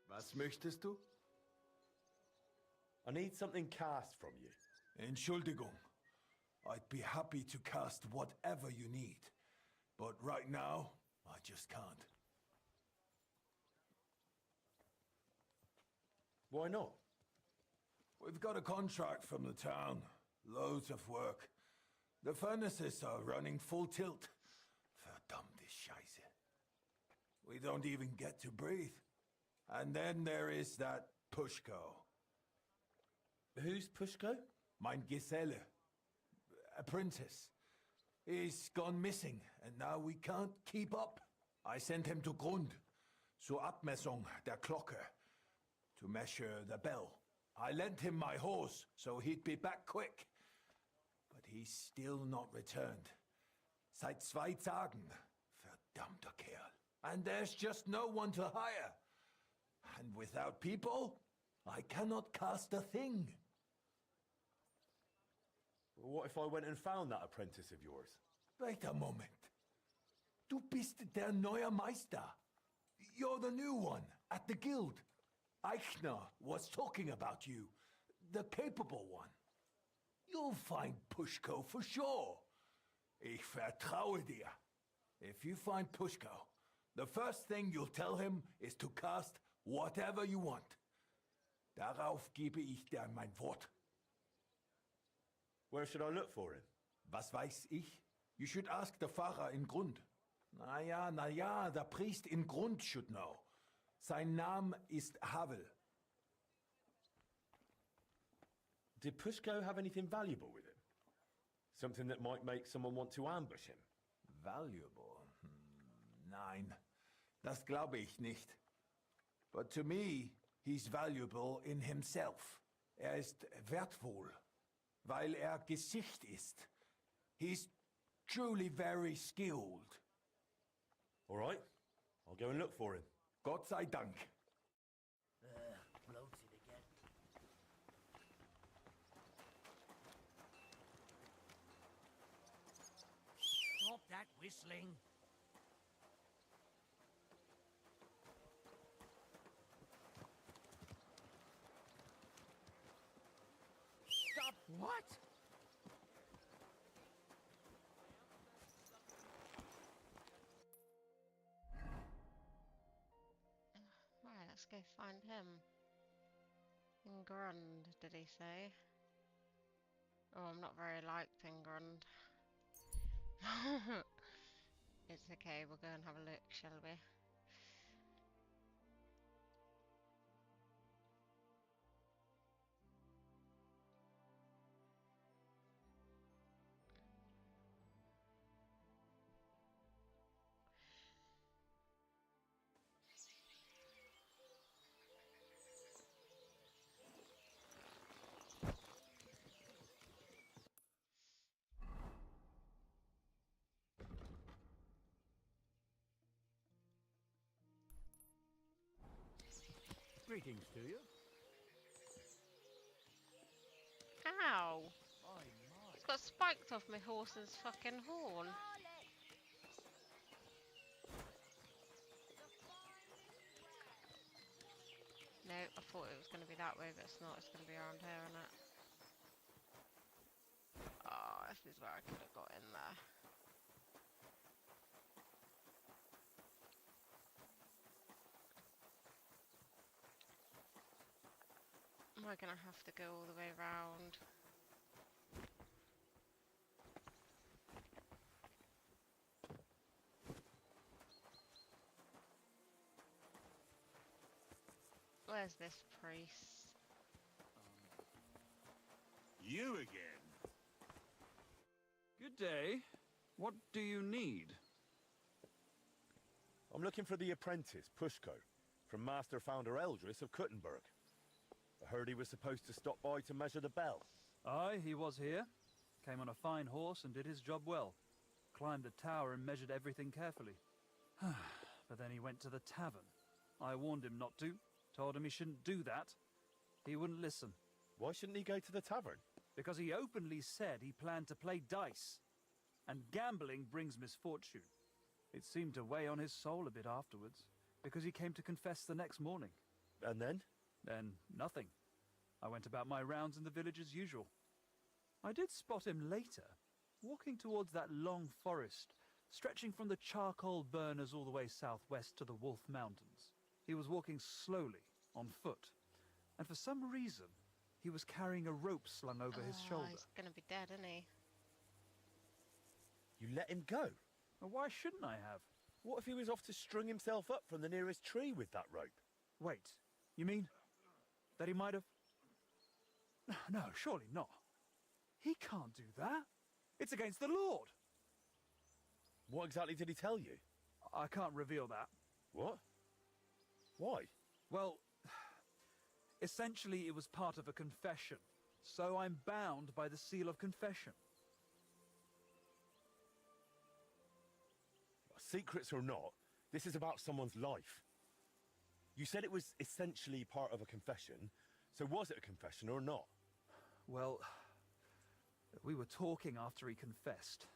Was möchtest du? I need something cast from you. Entschuldigung. I'd be happy to cast whatever you need. But right now, I just can't. Why not? We've got a contract from the town. Loads of work. The furnaces are running full tilt. Verdammte Scheiße. We don't even get to breathe. And then there is that Pushko. Who's Pushko? Mein Geselle. Apprentice. He's gone missing, and now we can't keep up. I sent him to Grund, zur Abmessung der Glocke, to measure the bell. I lent him my horse, so he'd be back quick. But he's still not returned. Seit 2 Tagen. Verdammter Kerl. And there's just no one to hire. And without people, I cannot cast a thing. What if I went and found that apprentice of yours? Wait a moment. Du bist der neue Meister. You're the new one at the guild. Eichner was talking about you, the capable one. You'll find Pushko for sure. Ich vertraue dir. If you find Pushko, the first thing you'll tell him is to cast whatever you want. Darauf gebe ich dir mein Wort. Where should I look for him? Was weiß ich? You should ask the Pfarrer in Grund. Na ja, der Priest in Grund should know. Sein Name ist Havel. Did Pushko have anything valuable with him? Something that might make someone want to ambush him? Valuable? Nein, das glaube ich nicht. But to me, he's valuable in himself. Ist wertvoll, weil Gesicht ist. He's truly very skilled. All right, I'll go and look for him. Gott sei Dank. Bloated again. Stop that whistling. Stop what? Right, let's go find him. Ingrund, did he say? Oh, I'm not very liked Ingrund. It's okay, we'll go and have a look, shall we? Greetings to you. Ow! It's got spiked off my horse's fucking horn. No, I thought it was going to be that way, but it's not. It's going to be around here, isn't it? Oh, this is where I could have got in there. Am I going to have to go all the way around? Where's this priest? You again? Good day. What do you need? I'm looking for the apprentice, Pushko, from Master Founder Eldris of Kuttenberg. I heard he was supposed to stop by to measure the bell. Aye, he was here. Came on a fine horse and did his job well. Climbed the tower and measured everything carefully. But then he went to the tavern. I warned him not to, told him he shouldn't do that. He wouldn't listen. Why shouldn't he go to the tavern? Because he openly said he planned to play dice. And gambling brings misfortune. It seemed to weigh on his soul a bit afterwards, because he came to confess the next morning. And then? Then nothing. I went about my rounds in the village as usual. I did spot him later, walking towards that long forest, stretching from the charcoal burners all the way southwest to the Wolf Mountains. He was walking slowly, on foot, and for some reason, he was carrying a rope slung over his shoulder. He's gonna be dead, isn't he? You let him go? Well, why shouldn't I have? What if he was off to string himself up from the nearest tree with that rope? Wait, you mean that he might have... No, surely not. He can't do that. It's against the Lord. What exactly did he tell you? I can't reveal that. What? Why? Well, essentially it was part of a confession, so I'm bound by the seal of confession. Secrets or not, this is about someone's life. You said it was essentially part of a confession, so was it a confession or not? Well, we were talking after he confessed.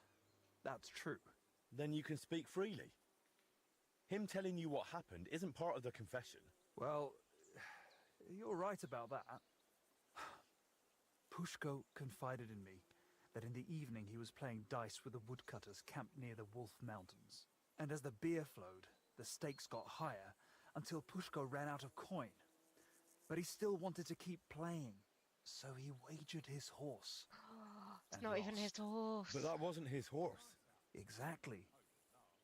That's true. Then you can speak freely. Him telling you what happened isn't part of the confession. Well, you're right about that. Pushko confided in me that in the evening he was playing dice with the woodcutters camped near the Wolf Mountains. And as the beer flowed, the stakes got higher until Pushko ran out of coin. But he still wanted to keep playing, so he wagered his horse. It's not even his horse. But that wasn't his horse. Exactly.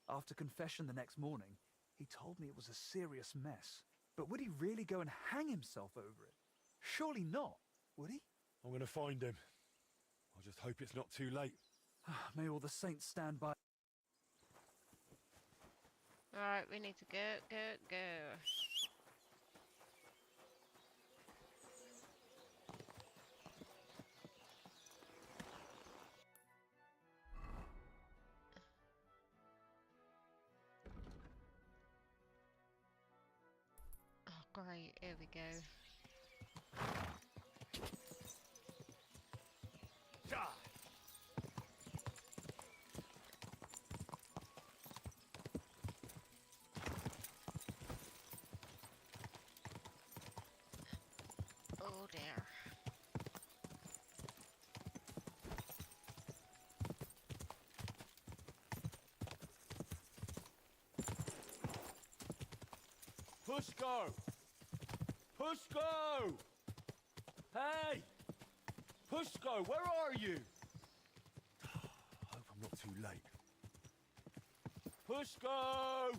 After confession the next morning, he told me it was a serious mess. But would he really go and hang himself over it? Surely not, would he? I'm going to find him. I just hope it's not too late. May all the saints stand by. Alright, we need to go, go, go. Oh, great, here we go. Oh dear. Pushko! Pushko! Hey! Pushko, where are you? Hope I'm not too late. Pushko!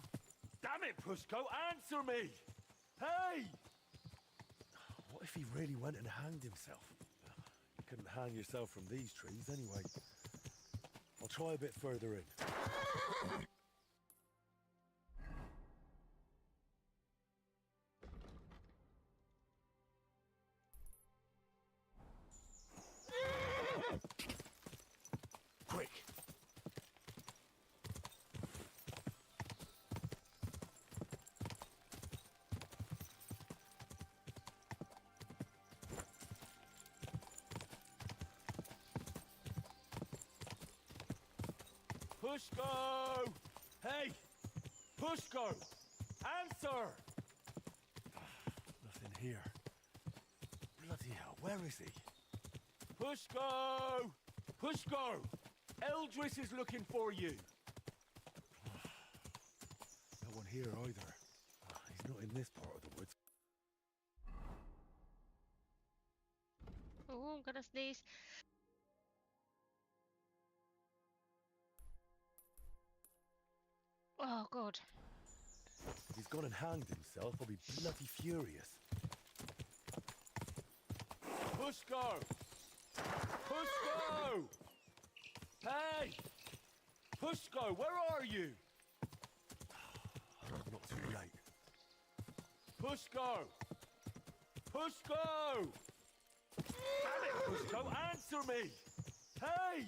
Damn it, Pushko, answer me! Hey! What if he really went and hanged himself? You couldn't hang yourself from these trees anyway. I'll try a bit further in. Quick! Pushko! Hey! Pushko! Answer! Nothing here. Bloody hell, where is he? Pushko! Pushko! Eldris is looking for you! No one here either. He's not in this part of the woods. Oh, I'm gonna sneeze. Oh, God. If he's gone and hanged himself, I'll be bloody furious. Pushko! Pushko! Hey! Pushko, where are you? Not too late. Pushko! Pushko! Damn it, Pushko, answer me! Hey!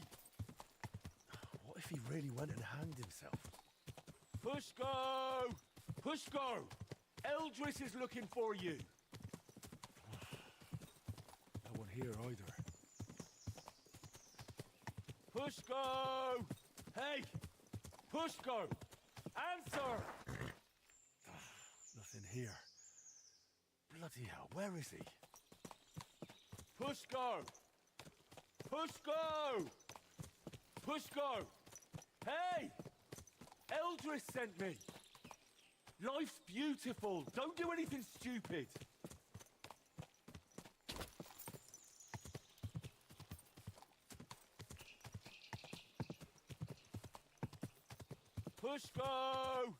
What if he really went and hanged himself? Pushko! Pushko! Eldris is looking for you. No one here either. Pushko! Hey! Pushko! Answer! Nothing here. Bloody hell, where is he? Pushko! Pushko! Pushko! Hey! Eldris sent me! Life's beautiful. Don't do anything stupid. Pushko!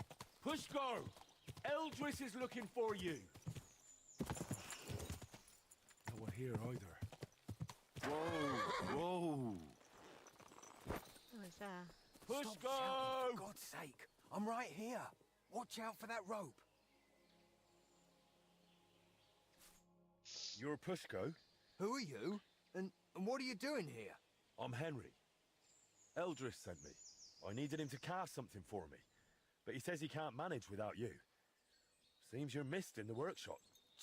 Pushko! Eldris is looking for you. No one here either. Whoa! Whoa! Who is there? Pushko! Stop shouting, for God's sake. I'm right here. Watch out for that rope. You're Pushko? Who are you? And what are you doing here? I'm Henry. Eldris sent me. I needed him to cast something for me, but he says he can't manage without you. Seems you're missed in the workshop.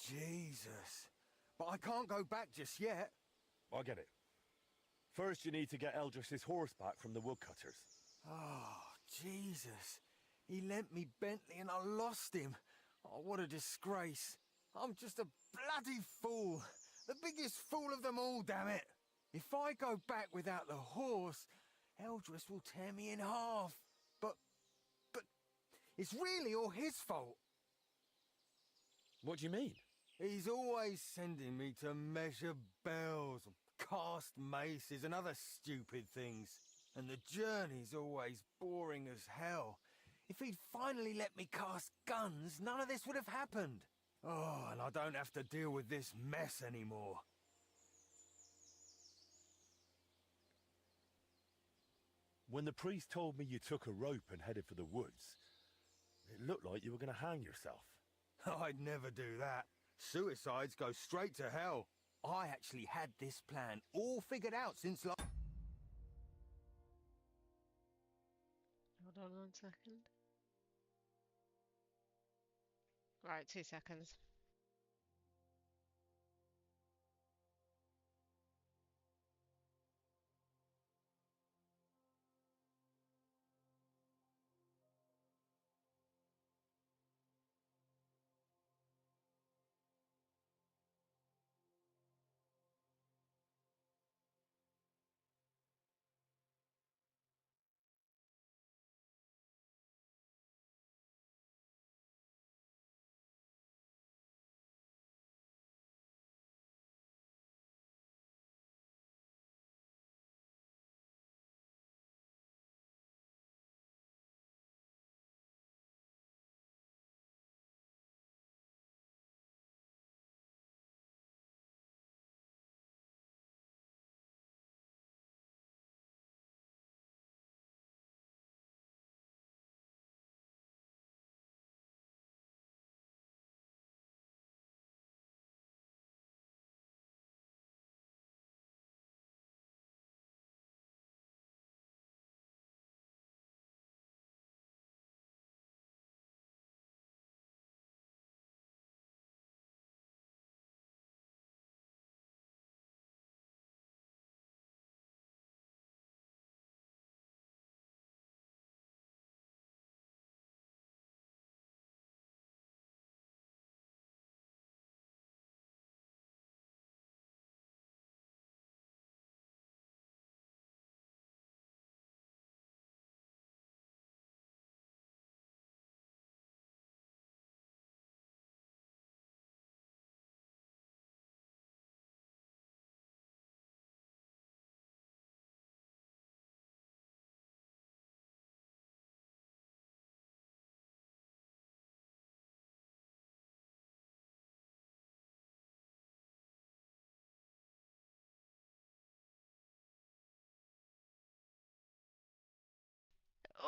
Jesus. But I can't go back just yet. I get it. First you need to get Eldris's horse back from the woodcutters. Oh, Jesus. He lent me Bentley and I lost him. Oh, what a disgrace. I'm just a bloody fool. The biggest fool of them all, damn it. If I go back without the horse, Eldris will tear me in half. But it's really all his fault. What do you mean? He's always sending me to measure bells, cast maces and other stupid things. And the journey's always boring as hell. If he'd finally let me cast guns, none of this would have happened. Oh, and I don't have to deal with this mess anymore. When the priest told me you took a rope and headed for the woods, it looked like you were going to hang yourself. I'd never do that. Suicides go straight to hell. I actually had this plan all figured out since last... Hold on 1 second. Right, 2 seconds.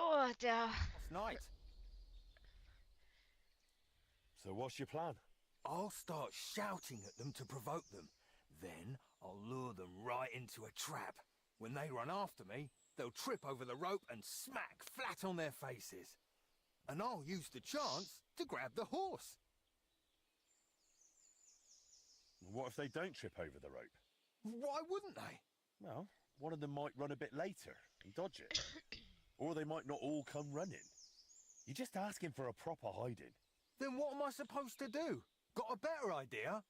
Oh dear. Last night. So what's your plan? I'll start shouting at them to provoke them. Then I'll lure them right into a trap. When they run after me, they'll trip over the rope and smack flat on their faces. And I'll use the chance to grab the horse. What if they don't trip over the rope? Why wouldn't they? Well, one of them might run a bit later and dodge it. Or they might not all come running. You're just asking for a proper hiding. Then what am I supposed to do? Got a better idea?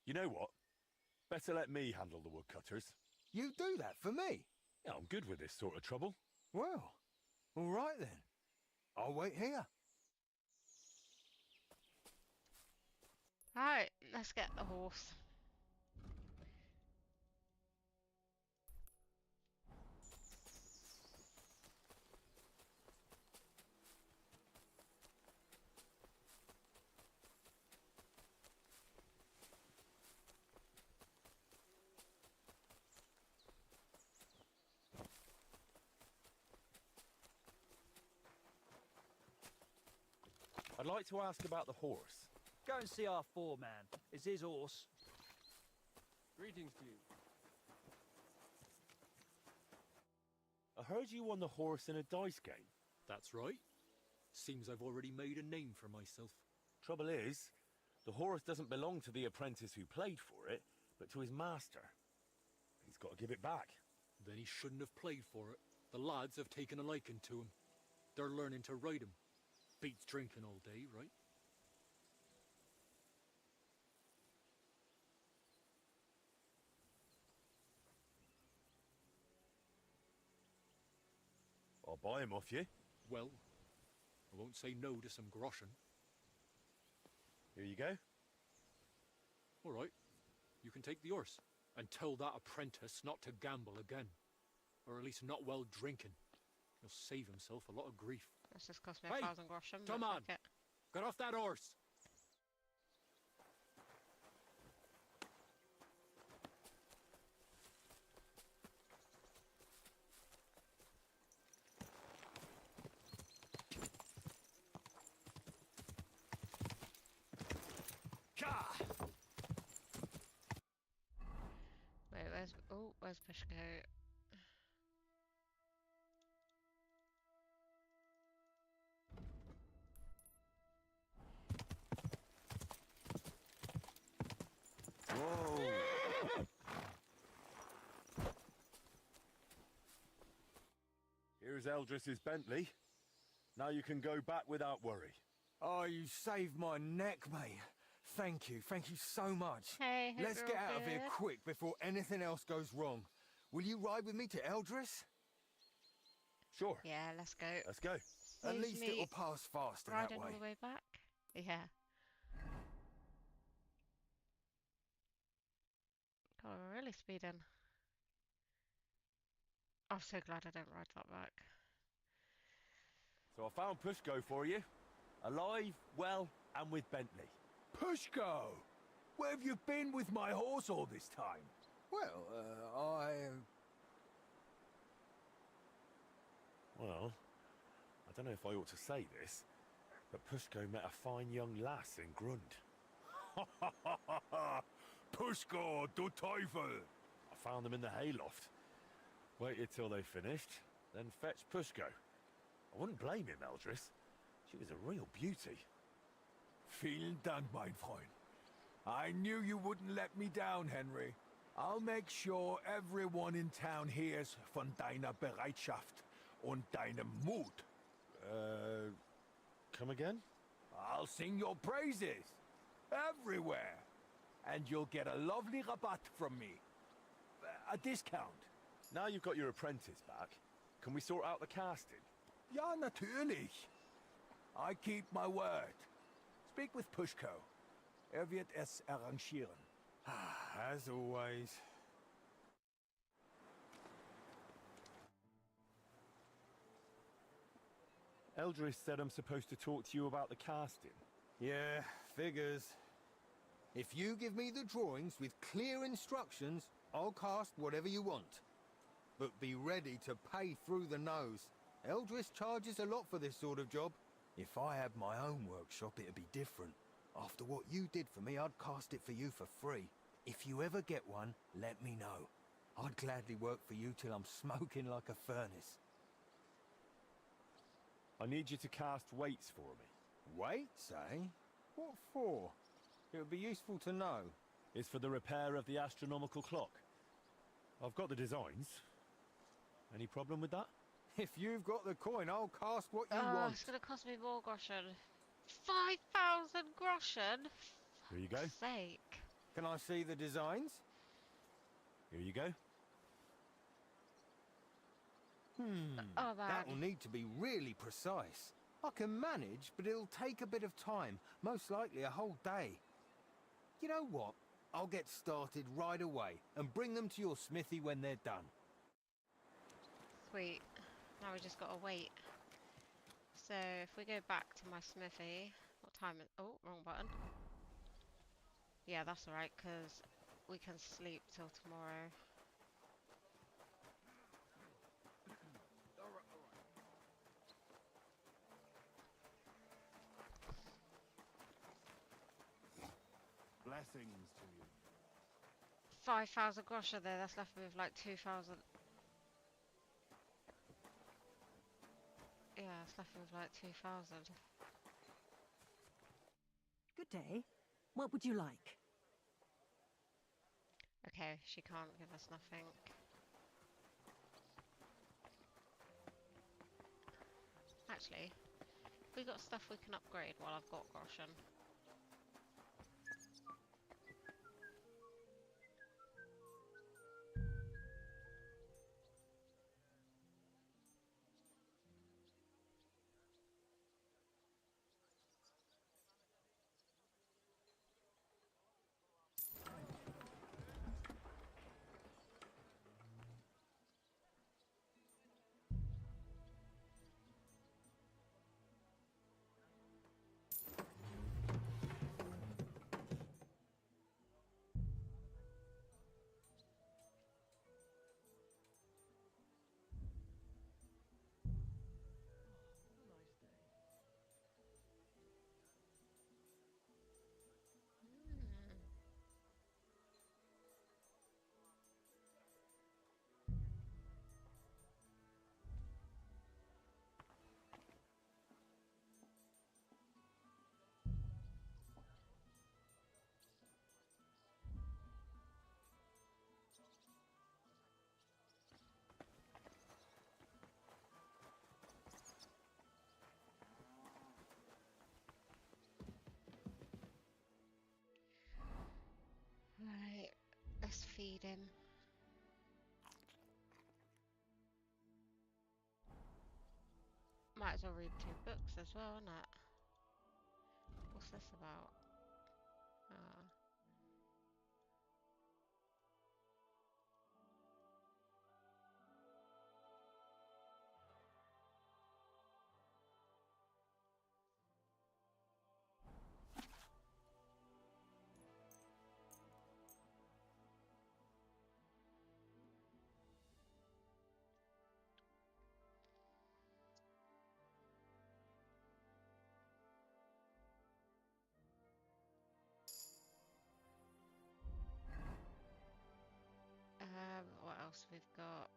You know what? Better let me handle the woodcutters. You do that for me? Yeah, I'm good with this sort of trouble. Well, all right then. I'll wait here. Right, let's get the horse. I'd like to ask about the horse. Go and see our foreman. It's his horse. Greetings to you. I heard you won the horse in a dice game. That's right. Seems I've already made a name for myself. Trouble is, the horse doesn't belong to the apprentice who played for it, but to his master. He's got to give it back. Then he shouldn't have played for it. The lads have taken a liking to him. They're learning to ride him. Beats drinking all day, right? I'll buy him off you. Well, I won't say no to some groschen. Here you go. All right. You can take the horse and tell that apprentice not to gamble again. Or at least not while drinking. He'll save himself a lot of grief. That's just cost me Hey, 1,000 groschen. come on. Get off that horse. Wait, where's Pushko? Whoa! Here's Eldris's Bentley. Now you can go back without worry. Oh, you saved my neck, mate. Thank you so much. Hey, hope Let's you're get all out of here good. quick before anything else goes wrong. Will you ride with me to Eldris? Sure. Yeah, let's go. Let's go. At Saves least me it'll pass faster that Riding way. all the way back. Yeah. God, we're really speeding. I'm so glad I don't ride that back. So I found Pushko for you. Alive, well, and with Bentley. Pushko! Where have you been with my horse all this time? Well, Well, I don't know if I ought to say this, but Pushko met a fine young lass in Grund. Pushko, du Teufel! I found them in the hayloft. Waited till they finished, then fetched Pushko. I wouldn't blame him, Eldris. She was a real beauty. Vielen Dank, mein Freund. I knew you wouldn't let me down, Henry. I'll make sure everyone in town hears von deiner Bereitschaft und deinem Mut. Come again? I'll sing your praises. Everywhere. And you'll get a lovely rabatt from me. A discount. Now you've got your apprentice back, can we sort out the casting? Ja, natürlich. I keep my word. Speak with Pushko. Wird es arrangieren. as always. Eldris said I'm supposed to talk to you about the casting. Yeah, figures. If you give me the drawings with clear instructions, I'll cast whatever you want. but be ready to pay through the nose. Eldris charges a lot for this sort of job. If I had my own workshop, it'd be different. After what you did for me, I'd cast it for you for free. If you ever get one, let me know. I'd gladly work for you till I'm smoking like a furnace. I need you to cast weights for me. Weights, eh? What for? It would be useful to know. It's for the repair of the astronomical clock. I've got the designs. Any problem with that? If you've got the coin, I'll cast what you Oh, want. it's gonna cost me more groschen. 5,000 groschen? Here you go. For sake. Can I see the designs? Here you go. Oh, man. That'll need to be really precise. I can manage, but it'll take a bit of time. Most likely a whole day. You know what? I'll get started right away and bring them to your smithy when they're done. Sweet. Now we just gotta wait. So if we go back to my smithy, what time is? Oh, wrong button. Yeah, that's alright, because we can sleep till tomorrow. Blessings to you. 5,000 groschen there, that's left me with like 2,000. Yeah, it's left me with like 2,000. Good day. What would you like? Okay, she can't give us nothing. Actually, we got stuff we can upgrade while I've got groschen. Right, let's feed him. Might as well read 2 books as well, innit? What's this about? What else we've got?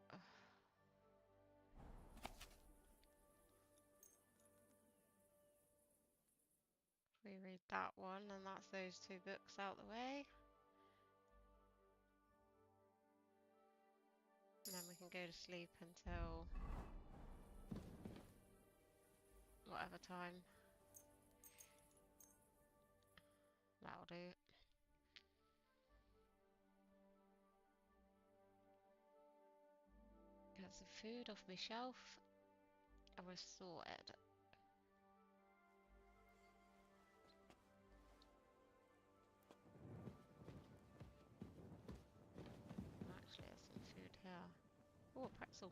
We read that one, and that's those 2 books out the way. And then we can go to sleep until whatever time. That'll do. Get some food off my shelf, and we're sorted. Actually, there's some food here. Oh, a pretzel.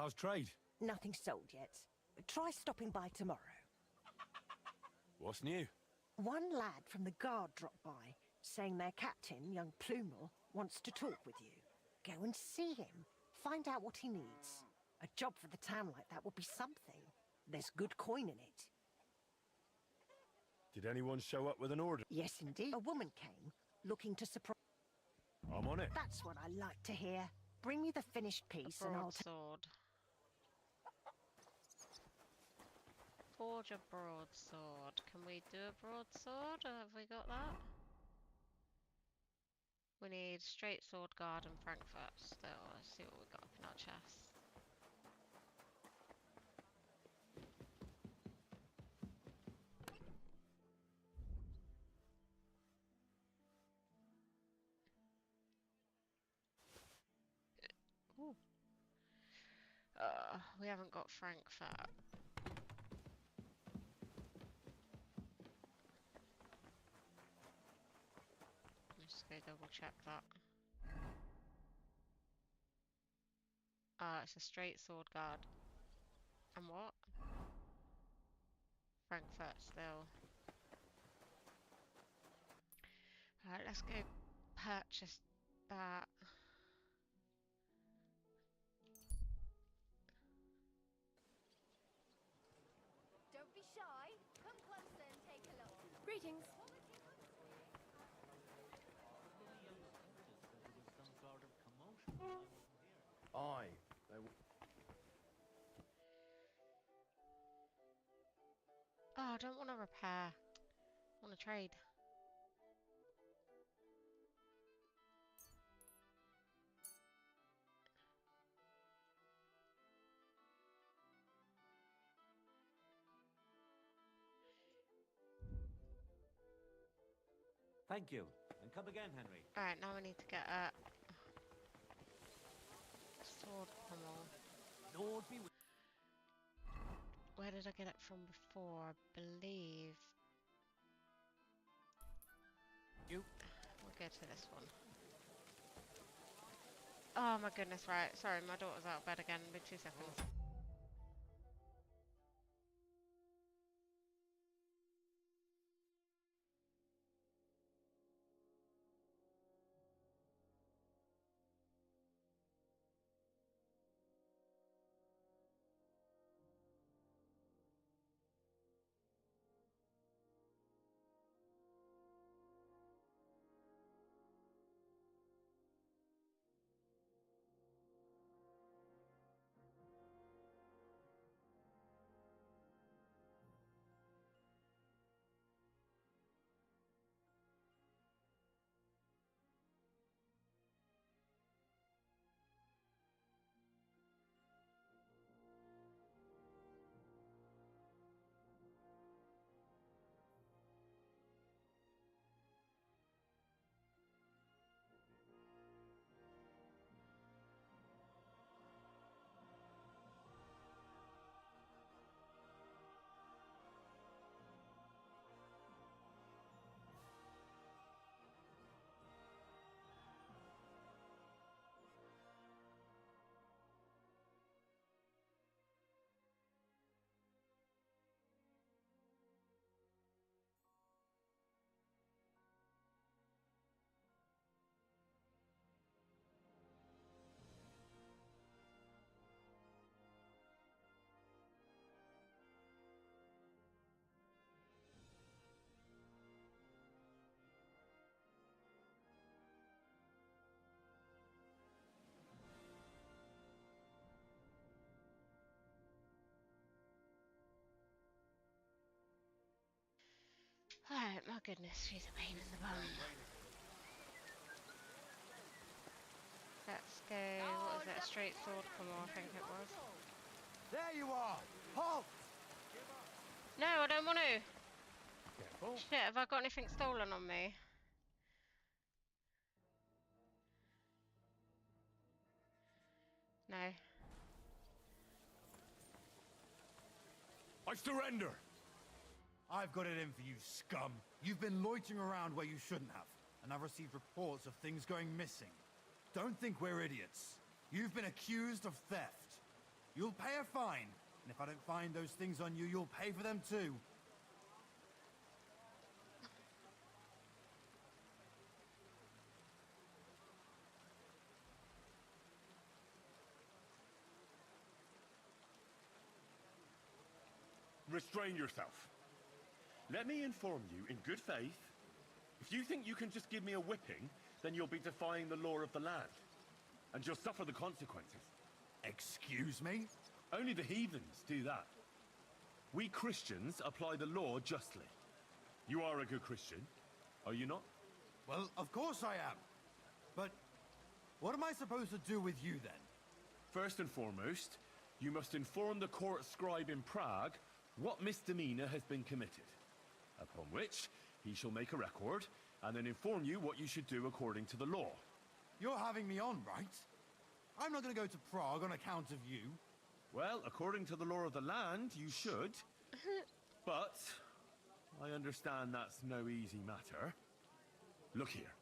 How's trade? Nothing sold yet. Try stopping by tomorrow. What's new? One lad from the guard dropped by, saying their captain, young Plumel, wants to talk with you. Go and see him. Find out what he needs. A job for the town like that would be something. There's good coin in it. Did anyone show up with an order? Yes, indeed. A woman came, looking to surprise... I'm on it. That's what I like to hear. Bring me the finished piece and I'll... Broadsword. Forge a broadsword. Can we do a broadsword? Have we got that? We need straight sword guard and Frankfurt still. Let's see what we got up in our chests. Ooh. We haven't got Frankfurt. Just go double check that. It's a straight sword guard. And what? Frankfurt still. Alright, let's go purchase that. Don't be shy. Come closer and take a look. Greetings. Aye. Oh, I don't want to repair. I want to trade. Thank you. And come again, Henry. Alright, now we need to get a sword pommel. Lord be with Where did I get it from before? I believe. you. We'll go to this one. Oh my goodness, right. Sorry, my daughter's out of bed again. Be 2 seconds. Alright, my goodness, she's a pain in the bum. Let's go, what was it, a straight sword pommel, I think it was. There you are! Halt! No, I don't want to! Careful. Shit, have I got anything stolen on me? No. I surrender! I've got it in for you, scum. You've been loitering around where you shouldn't have, and I've received reports of things going missing. Don't think we're idiots. You've been accused of theft. You'll pay a fine. And if I don't find those things on you, you'll pay for them too. Restrain yourself. Let me inform you in good faith. If you think you can just give me a whipping, then you'll be defying the law of the land. And you'll suffer the consequences. Excuse me? Only the heathens do that. We Christians apply the law justly. You are a good Christian, are you not? Well, of course I am. But what am I supposed to do with you then? First and foremost, you must inform the court scribe in Prague what misdemeanor has been committed, upon which he shall make a record and then inform you what you should do according to the law. You're having me on, right? I'm not going to go to Prague on account of you. Well, according to the law of the land, you should. But I understand that's no easy matter. Look here.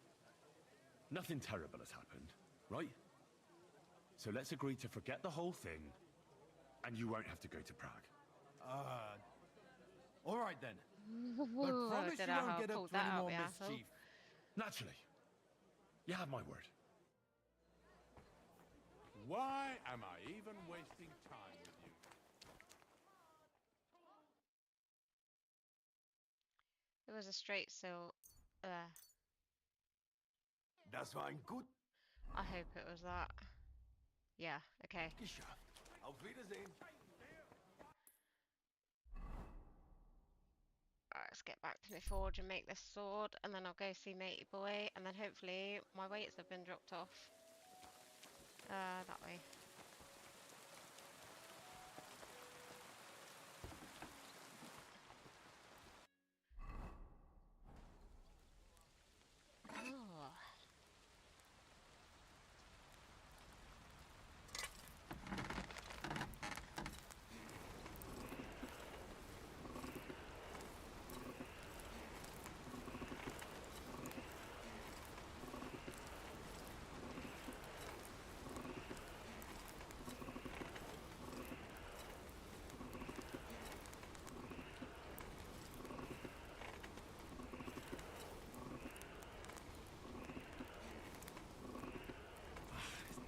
Nothing terrible has happened, right? So let's agree to forget the whole thing, and you won't have to go to Prague. All right then. But promise you won't get up to any more mischief. Naturally. You have my word. Why am I even wasting time with you? It was a straight so. Das war ein gut. I hope it was that. Yeah, okay. Geschafft. Auf Wiedersehen. Right, let's get back to my forge and make this sword, and then I'll go see matey boy, and then hopefully my weights have been dropped off. That way. Oh.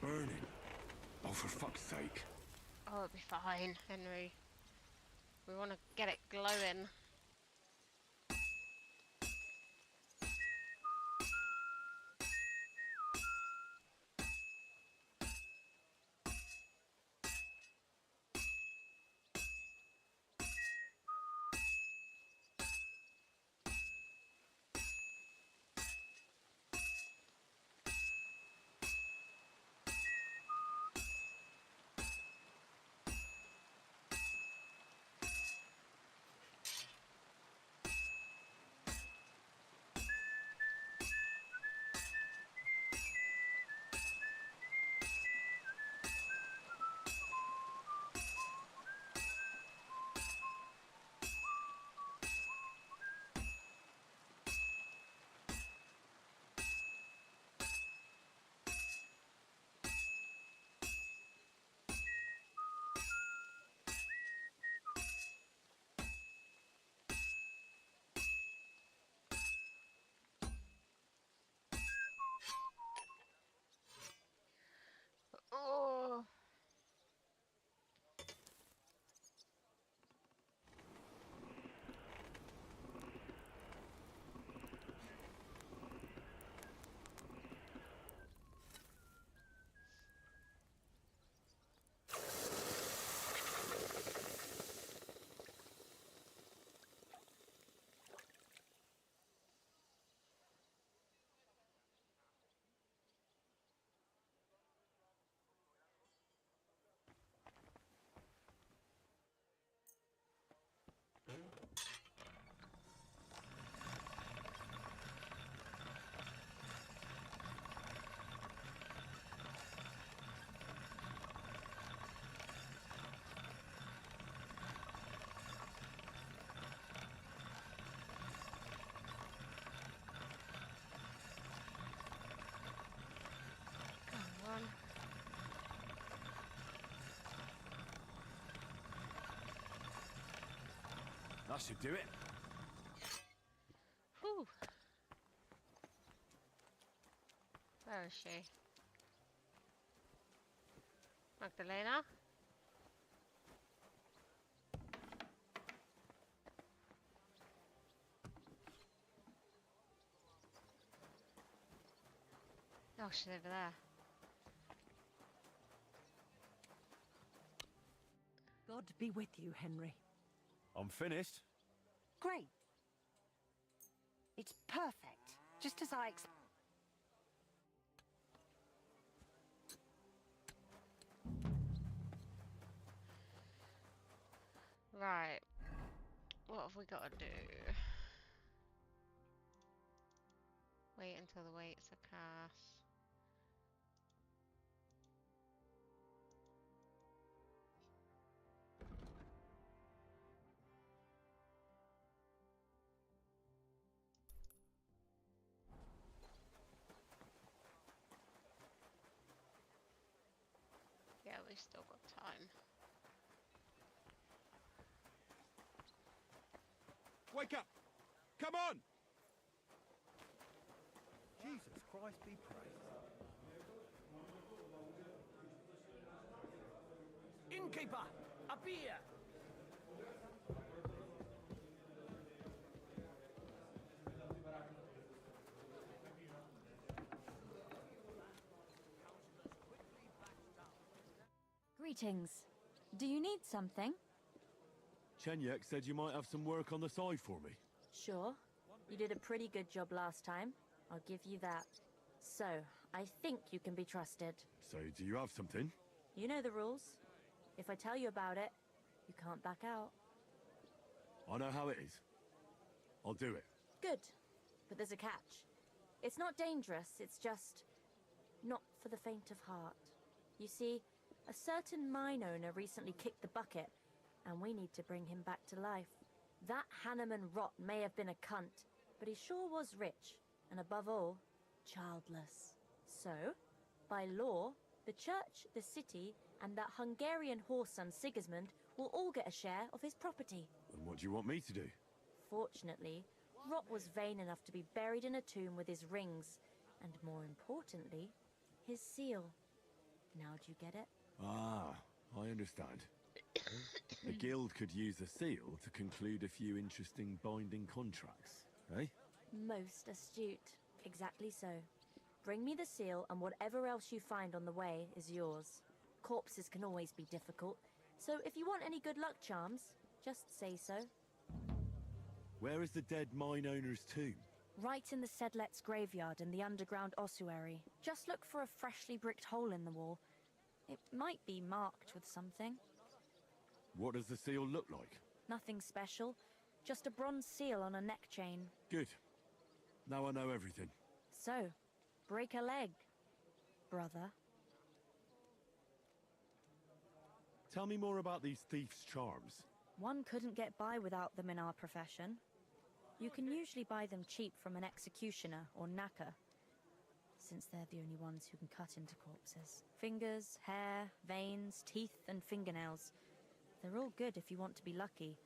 Burning. Oh, for fuck's sake. Oh, it'll be fine, Henry. We want to get it glowing. That should do it. Whew. Where is she? Magdalena? Oh, she's over there. God be with you, Henry. I'm finished. Great. It's perfect. Just as I expected. Right. What have we got to do? Wait until the weights are cast. Yeah, we still got time. Wake up! Come on! Jesus Christ be praised. Innkeeper, a beer! Greetings. Do you need something? Chenyek said you might have some work on the side for me. Sure. You did a pretty good job last time. I'll give you that. So, I think you can be trusted. So, do you have something? You know the rules. If I tell you about it, you can't back out. I know how it is. I'll do it. Good. But there's a catch. It's not dangerous, it's just not for the faint of heart. You see, a certain mine owner recently kicked the bucket, and we need to bring him back to life. That Hanneman rot may have been a cunt, but he sure was rich, and above all, childless. So, by law, the church, the city, and that Hungarian horse son Sigismund will all get a share of his property. And what do you want me to do? Fortunately, Rot was vain enough to be buried in a tomb with his rings, and more importantly, his seal. Now do you get it? Ah, I understand. The guild could use the seal to conclude a few interesting binding contracts, eh? Most astute. Exactly so. Bring me the seal, and whatever else you find on the way is yours. Corpses can always be difficult, so if you want any good luck charms, just say so. Where is the dead mine owner's tomb? Right in the Sedlet's graveyard in the underground ossuary. Just look for a freshly bricked hole in the wall. It might be marked with something. What does the seal look like? Nothing special. Just a bronze seal on a neck chain. Good. Now I know everything. So, break a leg, brother. Tell me more about these thieves' charms. One couldn't get by without them in our profession. You can usually buy them cheap from an executioner or knacker, since they're the only ones who can cut into corpses. Fingers, hair, veins, teeth, and fingernails. They're all good if you want to be lucky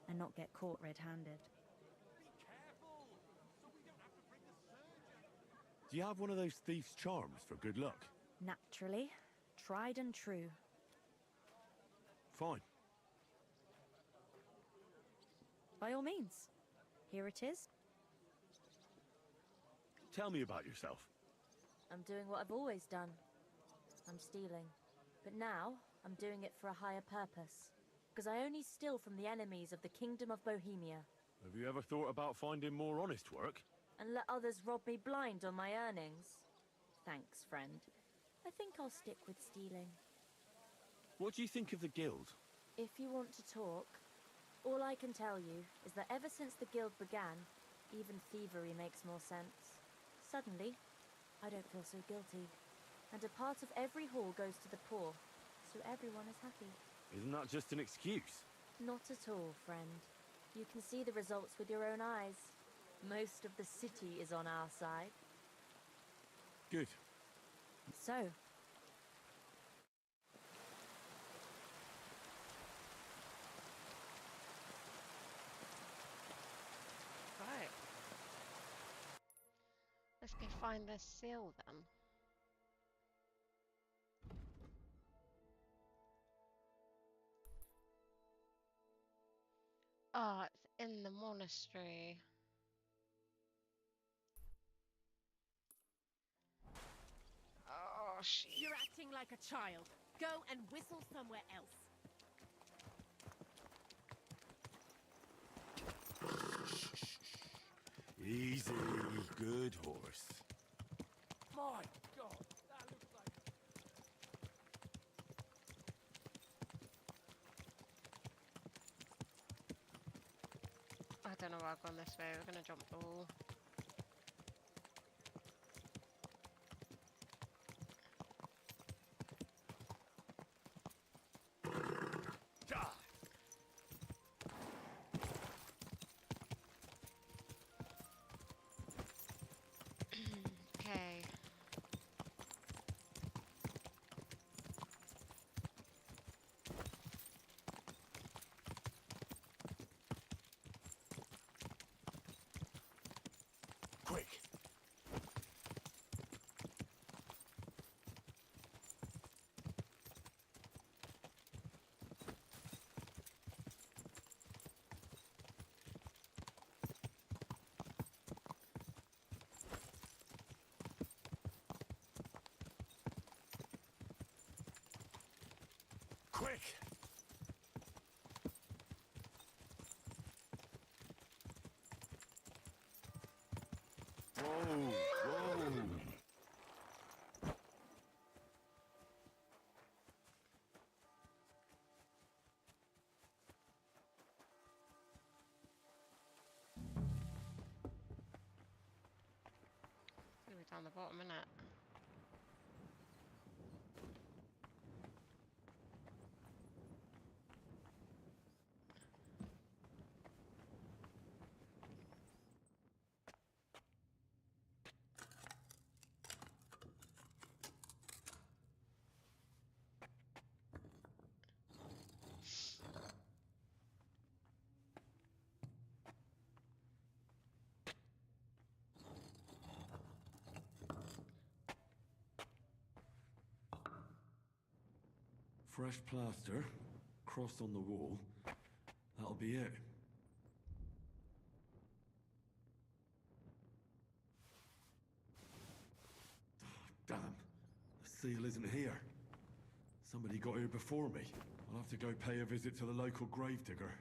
and not get caught red-handed. Do you have one of those thieves' charms for good luck? Naturally. Tried and true. Fine. By all means. Here it is. Tell me about yourself. I'm doing what I've always done. I'm stealing. But now, I'm doing it for a higher purpose. Because I only steal from the enemies of the Kingdom of Bohemia. Have you ever thought about finding more honest work? And let others rob me blind on my earnings? Thanks, friend. I think I'll stick with stealing. What do you think of the guild? If you want to talk, all I can tell you is that ever since the guild began, even thievery makes more sense. Suddenly, I don't feel so guilty. And a part of every haul goes to the poor, so everyone is happy. Isn't that just an excuse? Not at all, friend. You can see the results with your own eyes. Most of the city is on our side. Good. So, find this seal then? Oh, it's in the monastery. Oh, shit. You're acting like a child. Go and whistle somewhere else. Easy, good horse. My God, that looks like... I don't know why I've gone this way. We're gonna jump the wall. Okay. Quick! Quick! Whoa, whoa. It's gonna be down the bottom, innit? Fresh plaster, cross on the wall. That'll be it. Damn, the seal isn't here. Somebody got here before me. I'll have to go pay a visit to the local gravedigger.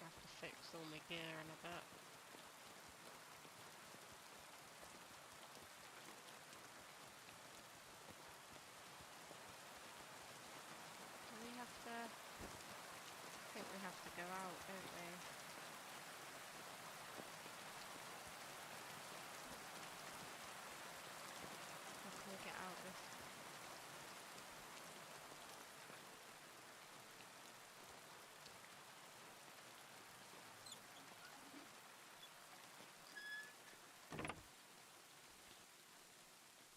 I have to fix all my gear in a bit. Do we have to... I think we have to go out, don't we? How can we get out this?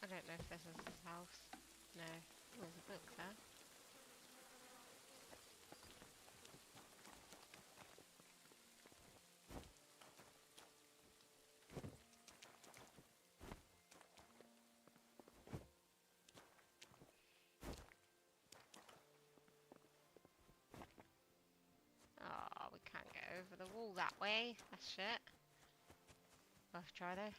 I don't know if this is his house. No, there's a book there. Oh, we can't get over the wall that way. That's shit. Worth a try though.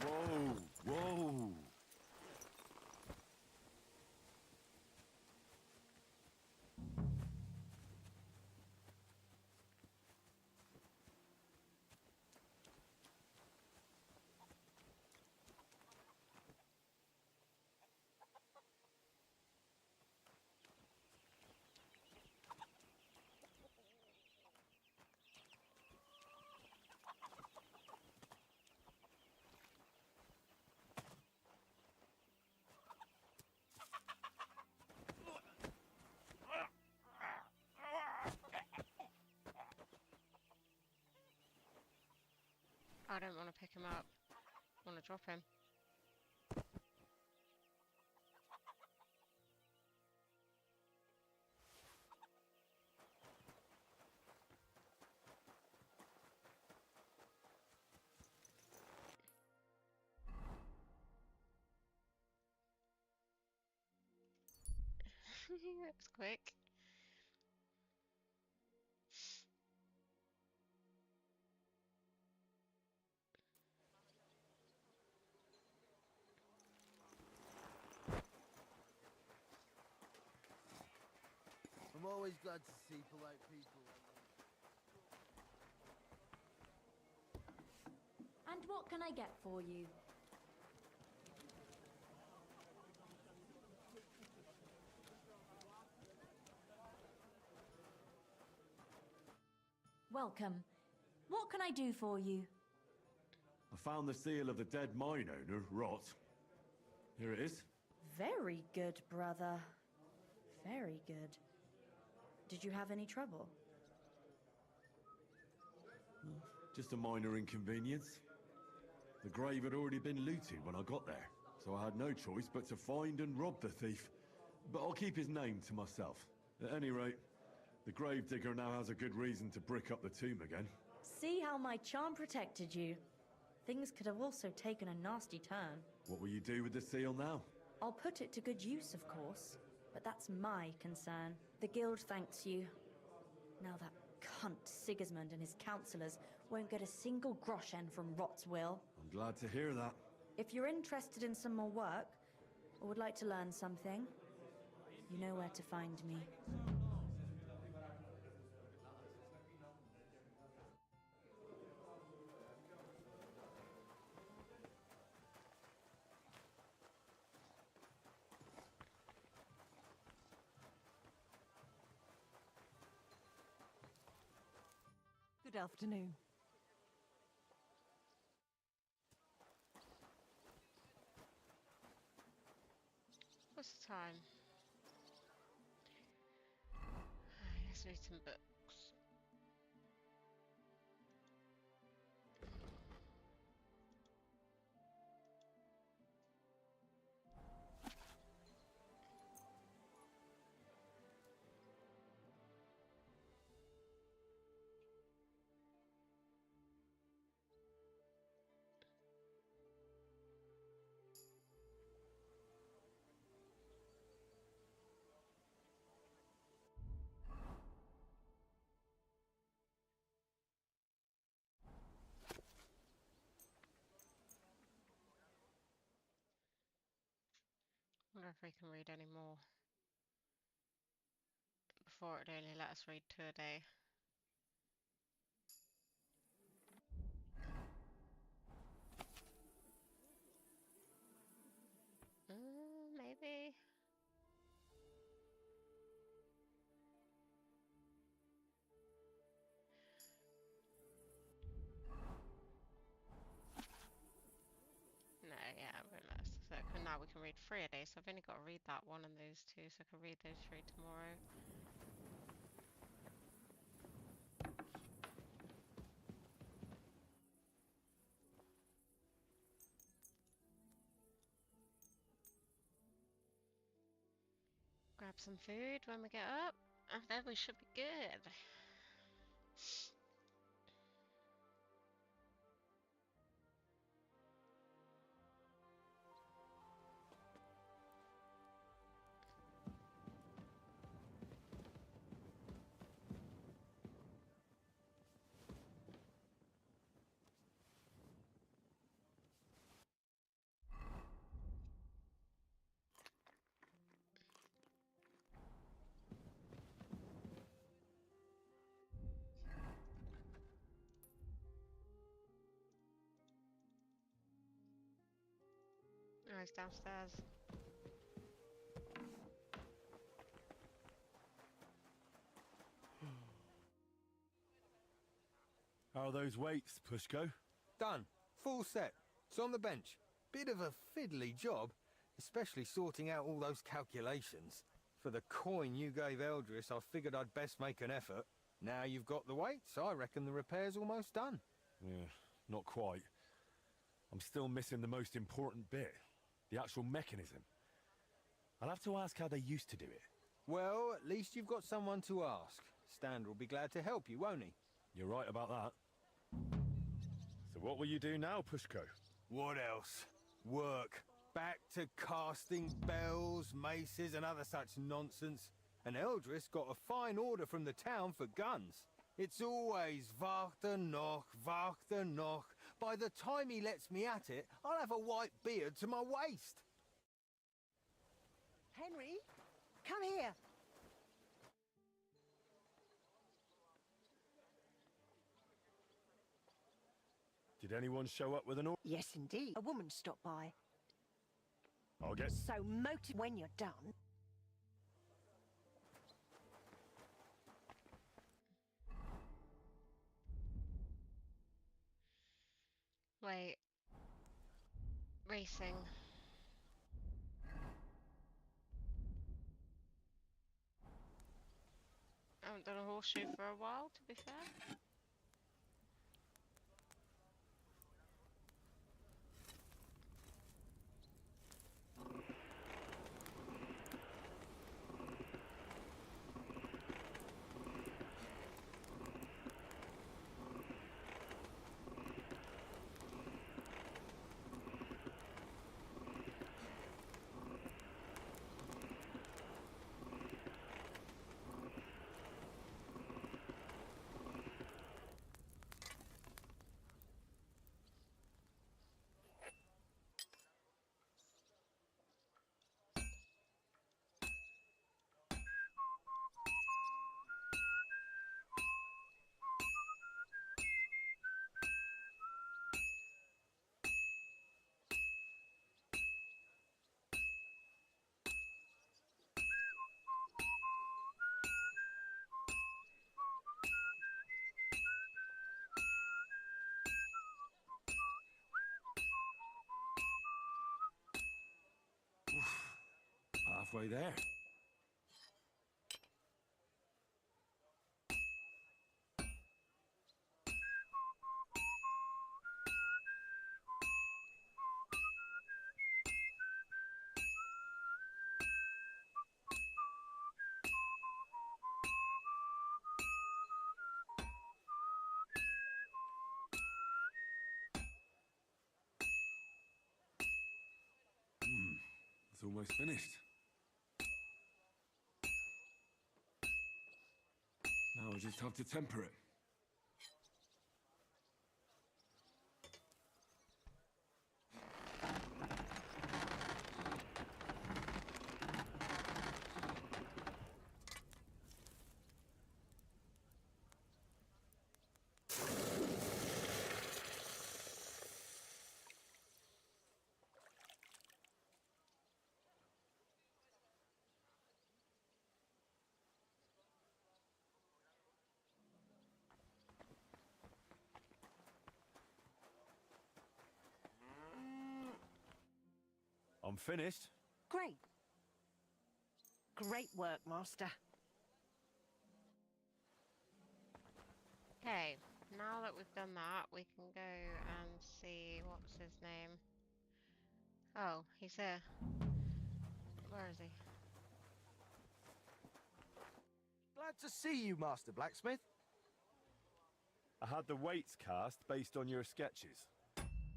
Whoa, whoa. I don't want to pick him up. I want to drop him. That was quick. I'm always glad to see polite people. And what can I get for you? Welcome. What can I do for you? I found the seal of the dead mine owner, Rot. Here it is. Very good, brother. Very good. Did you have any trouble? Just a minor inconvenience. The grave had already been looted when I got there, so I had no choice but to find and rob the thief. But I'll keep his name to myself. At any rate, the gravedigger now has a good reason to brick up the tomb again. See how my charm protected you. Things could have also taken a nasty turn. What will you do with the seal now? I'll put it to good use, of course, but that's my concern. The guild thanks you. Now that cunt Sigismund and his councillors won't get a single groschen from Rot's will. I'm glad to hear that. If you're interested in some more work, or would like to learn something, you know where to find me. Good afternoon. What's the time? Let's read some books. Wonder if we can read any more. Before it only let us read 2 a day. Maybe. No, yeah, I'm gonna so now we can read 3 a day, so I've only got to read that one and those 2, so I can read those 3 tomorrow. Grab some food when we get up, and then we should be good. he's downstairs. How are those weights, Pushko? Done. Full set. It's on the bench. Bit of a fiddly job, especially sorting out all those calculations. For the coin you gave Eldris, I figured I'd best make an effort. Now you've got the weights, I reckon the repair's almost done. Yeah, not quite. I'm still missing the most important bit. The actual mechanism. I'll have to ask how they used to do it. Well, at least you've got someone to ask. Stan will be glad to help you, won't he? You're right about that. So what will you do now, Pushko? What else? Work. Back to casting bells, maces and other such nonsense. And Eldris got a fine order from the town for guns. It's always Wachter noch, Wachter noch. By the time he lets me at it, I'll have a white beard to my waist. Henry, come here. Did anyone show up with an order? Yes, indeed. A woman stopped by. I'll get... So motive when you're done. Wait. Racing. I haven't done a horseshoe for a while, to be fair. Halfway there. It's almost finished. Now I just have to temper it. I'm finished. Great. Great work, Master. Okay, now that we've done that, we can go and see what's his name. Oh, he's here. Where is he? Glad to see you, Master Blacksmith. I had the weights cast based on your sketches.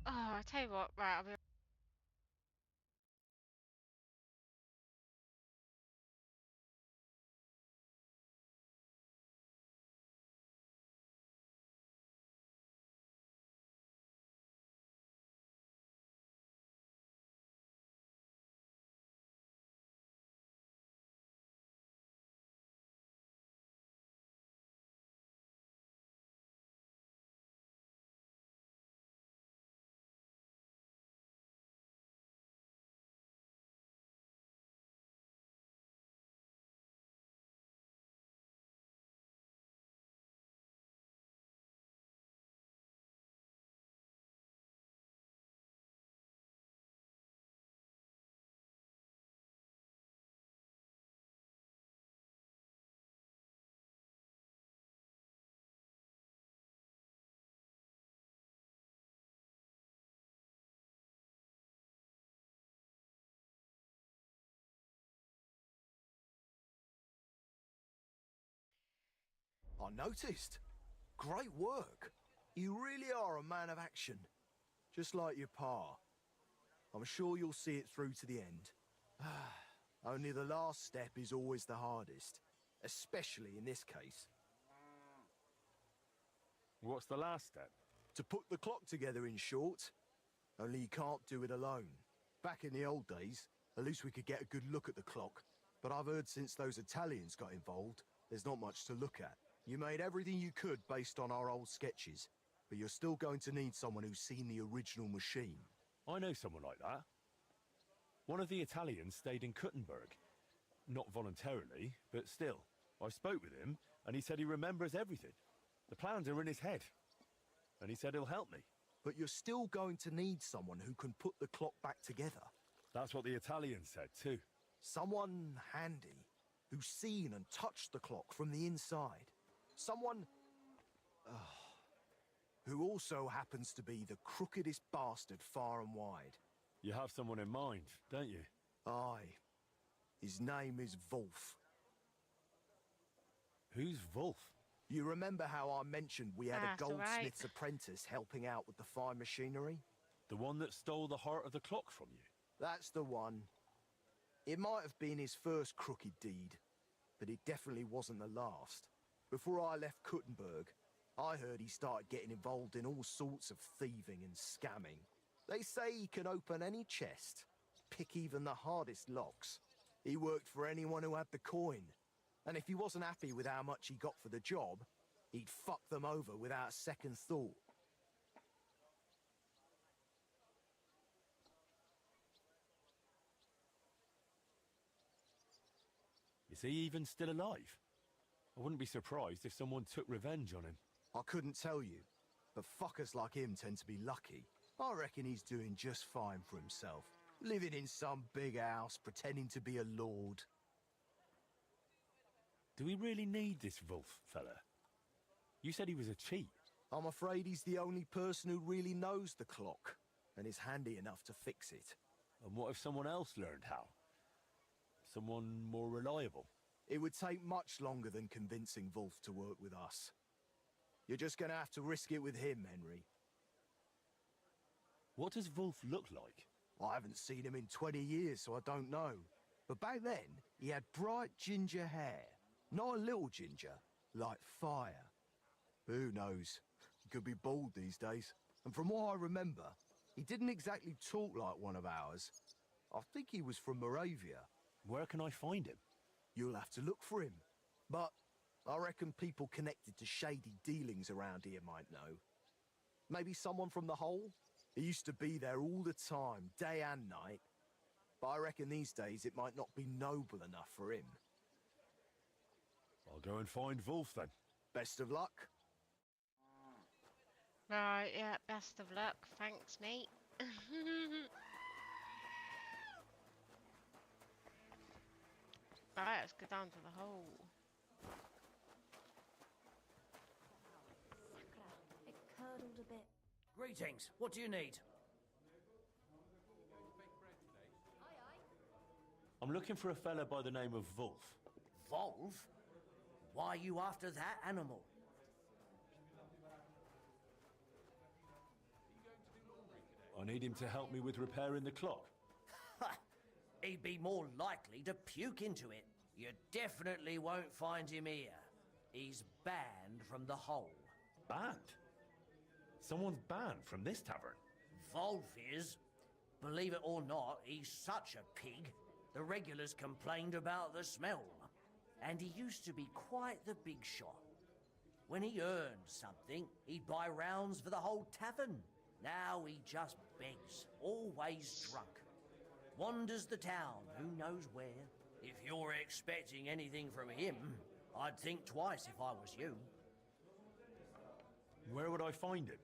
Oh, I tell you what, right, I'll be I noticed. Great work. You really are a man of action. Just like your pa. I'm sure you'll see it through to the end. Only the last step is always the hardest. Especially in this case. What's the last step? To put the clock together, in short. Only you can't do it alone. Back in the old days, at least we could get a good look at the clock. But I've heard since those Italians got involved, there's not much to look at. You made everything you could based on our old sketches, but you're still going to need someone who's seen the original machine. I know someone like that. One of the Italians stayed in Kuttenberg. Not voluntarily, but still. I spoke with him, and he said he remembers everything. The plans are in his head. And he said he'll help me. But you're still going to need someone who can put the clock back together. That's what the Italian said, too. Someone handy, who's seen and touched the clock from the inside. Someone... who also happens to be the crookedest bastard far and wide. You have someone in mind, don't you? Aye. His name is Wolf. Who's Wolf? You remember how I mentioned we had a That's right. goldsmith's apprentice helping out with the fine machinery? The one that stole the heart of the clock from you? That's the one. It might have been his first crooked deed, but it definitely wasn't the last. Before I left Kuttenberg, I heard he started getting involved in all sorts of thieving and scamming. They say he can open any chest, pick even the hardest locks. He worked for anyone who had the coin, and if he wasn't happy with how much he got for the job, he'd fuck them over without a second thought. Is he even still alive? I wouldn't be surprised if someone took revenge on him. I couldn't tell you, but fuckers like him tend to be lucky. I reckon he's doing just fine for himself. Living in some big house, pretending to be a lord. Do we really need this Wolf fella? You said he was a cheat. I'm afraid he's the only person who really knows the clock, and is handy enough to fix it. And what if someone else learned how? Someone more reliable? It would take much longer than convincing Wolf to work with us. You're just gonna have to risk it with him, Henry. What does Wolf look like? I haven't seen him in 20 years, so I don't know. But back then, he had bright ginger hair. Not a little ginger, like fire. Who knows? He could be bald these days. And from what I remember, he didn't exactly talk like one of ours. I think he was from Moravia. Where can I find him? You'll have to look for him. But I reckon people connected to shady dealings around here might know. Maybe someone from the Hole? He used to be there all the time, day and night. But I reckon these days it might not be noble enough for him. I'll go and find Wolf then. Best of luck. Right, yeah, best of luck. Thanks, mate. Right, let's go down to the hole. It curdled a bit. Greetings. What do you need? I'm looking for a fella by the name of Wolf. Wolf? Why are you after that animal? I need him to help me with repairing the clock. He'd be more likely to puke into it. You definitely won't find him here. He's banned from the Hole. Banned? Someone's banned from this tavern? Wolf is. Believe it or not, he's such a pig. The regulars complained about the smell. And he used to be quite the big shot. When he earned something, he'd buy rounds for the whole tavern. Now he just begs, always drunk. Wanders the town, who knows where. If you're expecting anything from him, I'd think twice if I was you. Where would I find him?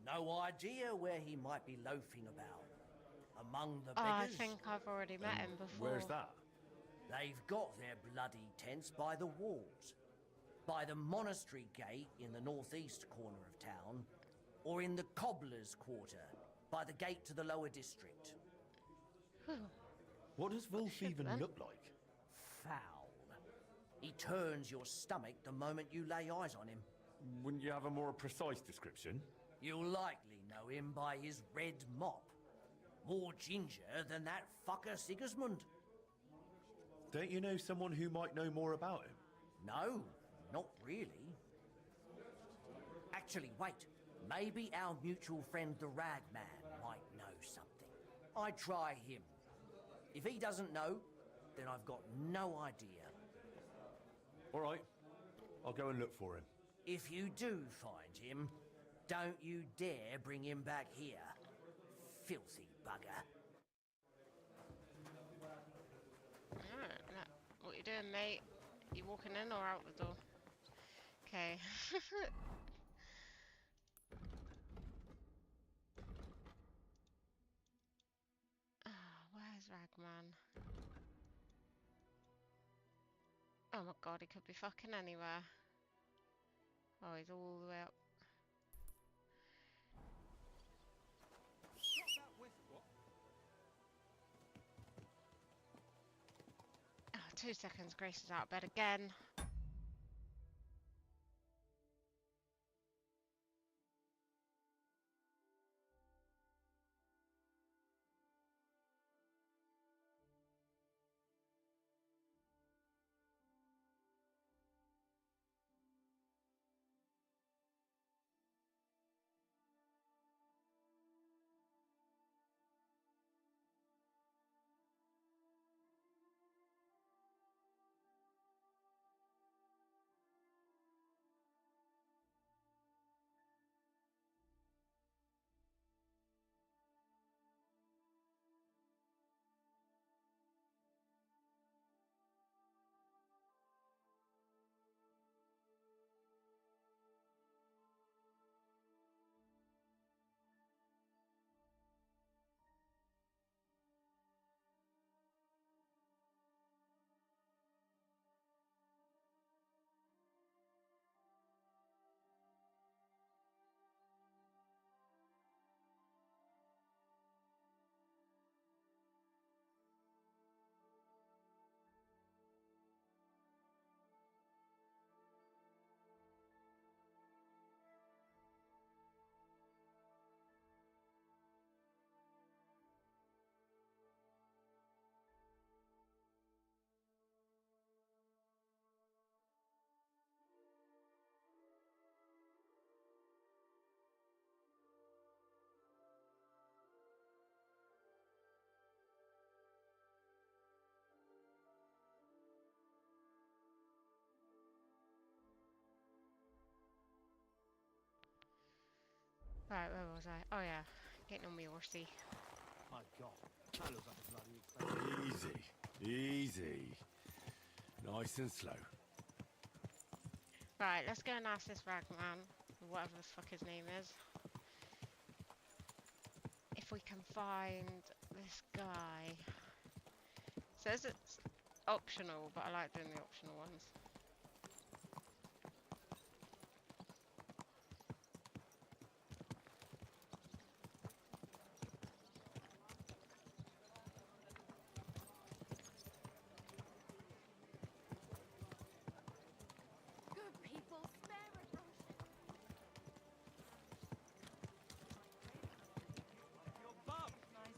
No idea where he might be loafing about. Among the Oh, I beggars. think I've already met him before. Where's that? They've got their bloody tents by the walls. By the monastery gate in the northeast corner of town, or in the cobbler's quarter, by the gate to the lower district. What does Wolf even look like? Foul. He turns your stomach the moment you lay eyes on him. Wouldn't you have a more precise description? You'll likely know him by his red mop. More ginger than that fucker Sigismund. Don't you know someone who might know more about him? No, not really. Actually, wait. Maybe our mutual friend the Ragman might know something. I'd try him. If he doesn't know, then I've got no idea. All right. I'll go and look for him. If you do find him, don't you dare bring him back here. Filthy bugger. Alright, what you doing, mate? You walking in or out the door? Okay. Where's Ragman? Oh my god, he could be fucking anywhere. Oh, he's all the way up. Oh, 2 seconds, Grace is out of bed again. Right, where was I? Oh yeah, getting on me horsey. My God, that looks like a bloody expensive. Easy. Easy. Nice and slow. Right, let's go and ask this Ragman, whatever the fuck his name is, if we can find this guy. Says it's optional, but I like doing the optional ones. Good people, spare a brush.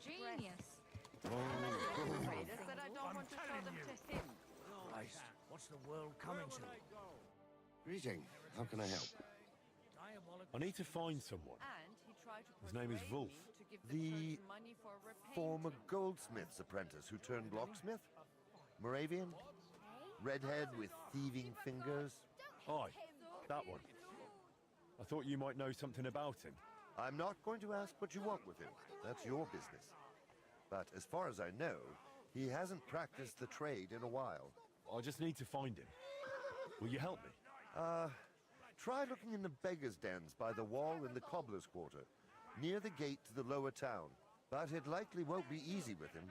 Genius. Said I don't want to show them to him. Christ, what's the world coming to? Greeting. How can I help? I need to find someone. And he tried to His name is persuade Wolf. me to give The person money for repainting. former goldsmith's apprentice who turned locksmith? Moravian? Redhead with thieving fingers? Aye, that one. I thought you might know something about him. I'm not going to ask what you want with him. That's your business. But as far as I know, he hasn't practiced the trade in a while. I just need to find him. Will you help me? Try looking in the beggars' dens by the wall in the cobbler's quarter, near the gate to the lower town. But it likely won't be easy with him.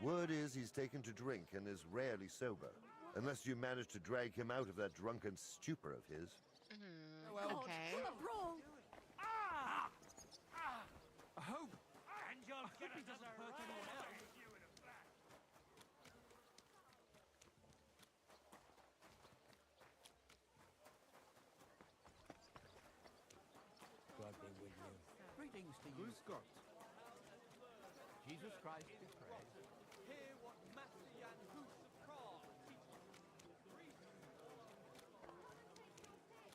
Word is he's taken to drink and is rarely sober, unless you manage to drag him out of that drunken stupor of his. Okay. A brawl. I hope. And your Gippy doesn't hurt anyone else. news to you. Grüß Gott. Jesus Christ be praised. Hear what Master Jan Hus of Prague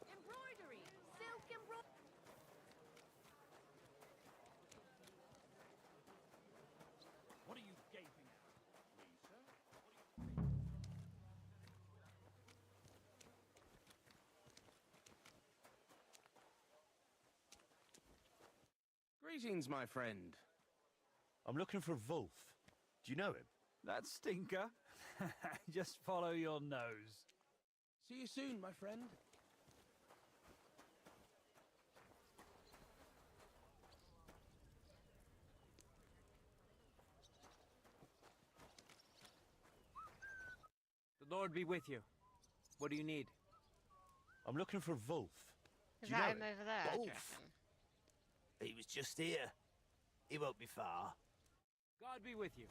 Embroidery! Silk embroidery! What are you gaping at? Lisa? Greetings, my friend. I'm looking for Wolf. Do you know him? That stinker? Just follow your nose. See you soon, my friend. The Lord be with you. What do you need? I'm looking for Wolf. Is Do you that know him over there? do you Wolf? reckon? He was just here. He won't be far. God be with you.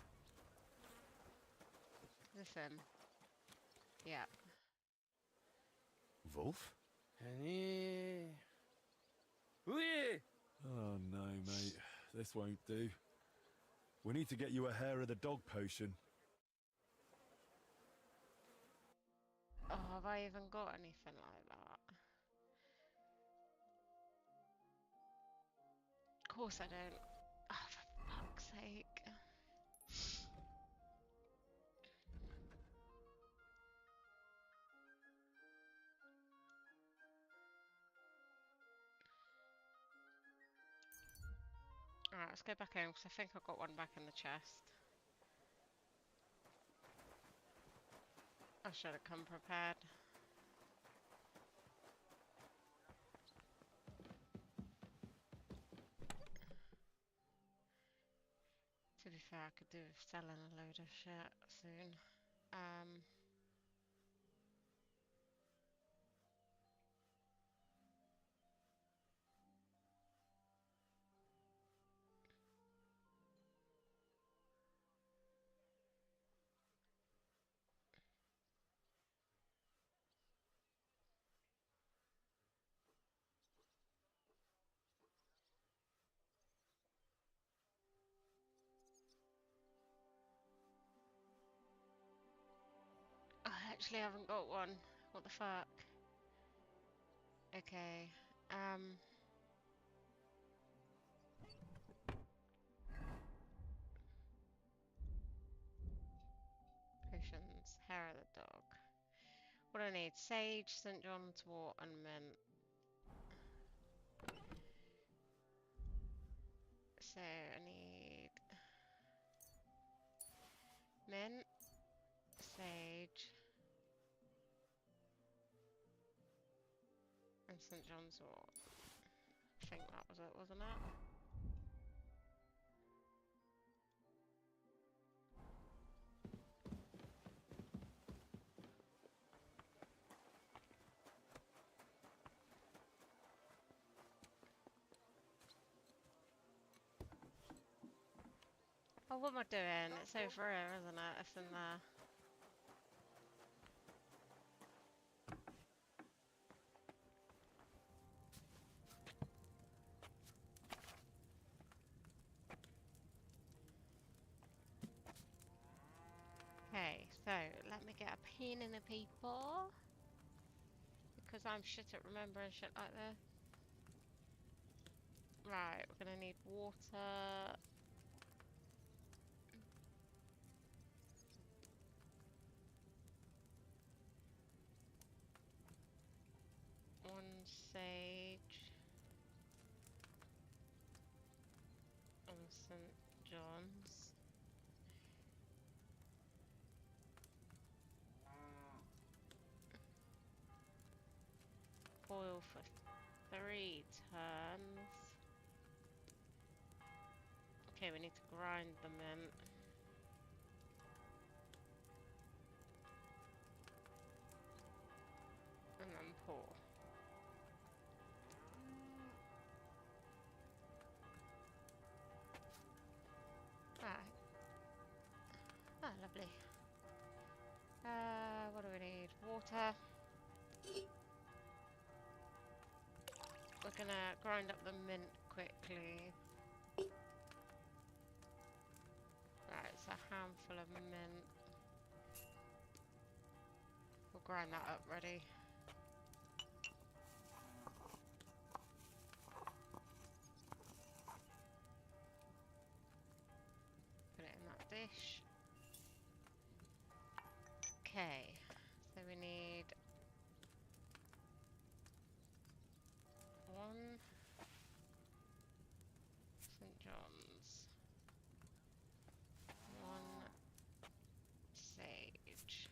Is this him? Yeah. Wolf? Whee! Oh no, mate. This won't do. We need to get you a hair of the dog potion. Oh, have I even got anything like that? Of course I don't. Oh, for fuck's sake. Alright, let's go back in because I think I got one back in the chest. I should have come prepared. To be fair, I could do with selling a load of shit soon. I actually haven't got one. What the fuck? Okay. Potions. Hair of the dog. What do I need? Sage, St. John's wort, and mint. So I need mint, sage, and St. John's wort. I think that was it, wasn't it? Oh, what am I doing? It's over here, isn't it? It's in there. Okay, so let me get a pen and a paper. Because I'm shit at remembering shit like this. Right, we're gonna need water. One sage. And St. John's. Boil for 3 turns. Okay, we need to grind the mint. And then pour. Right. Ah, lovely. What do we need? Water. We're gonna grind up the mint quickly. handful of mint. We'll grind that up ready. Put it in that dish. Okay, so we need 1 St. John's, 1 sage.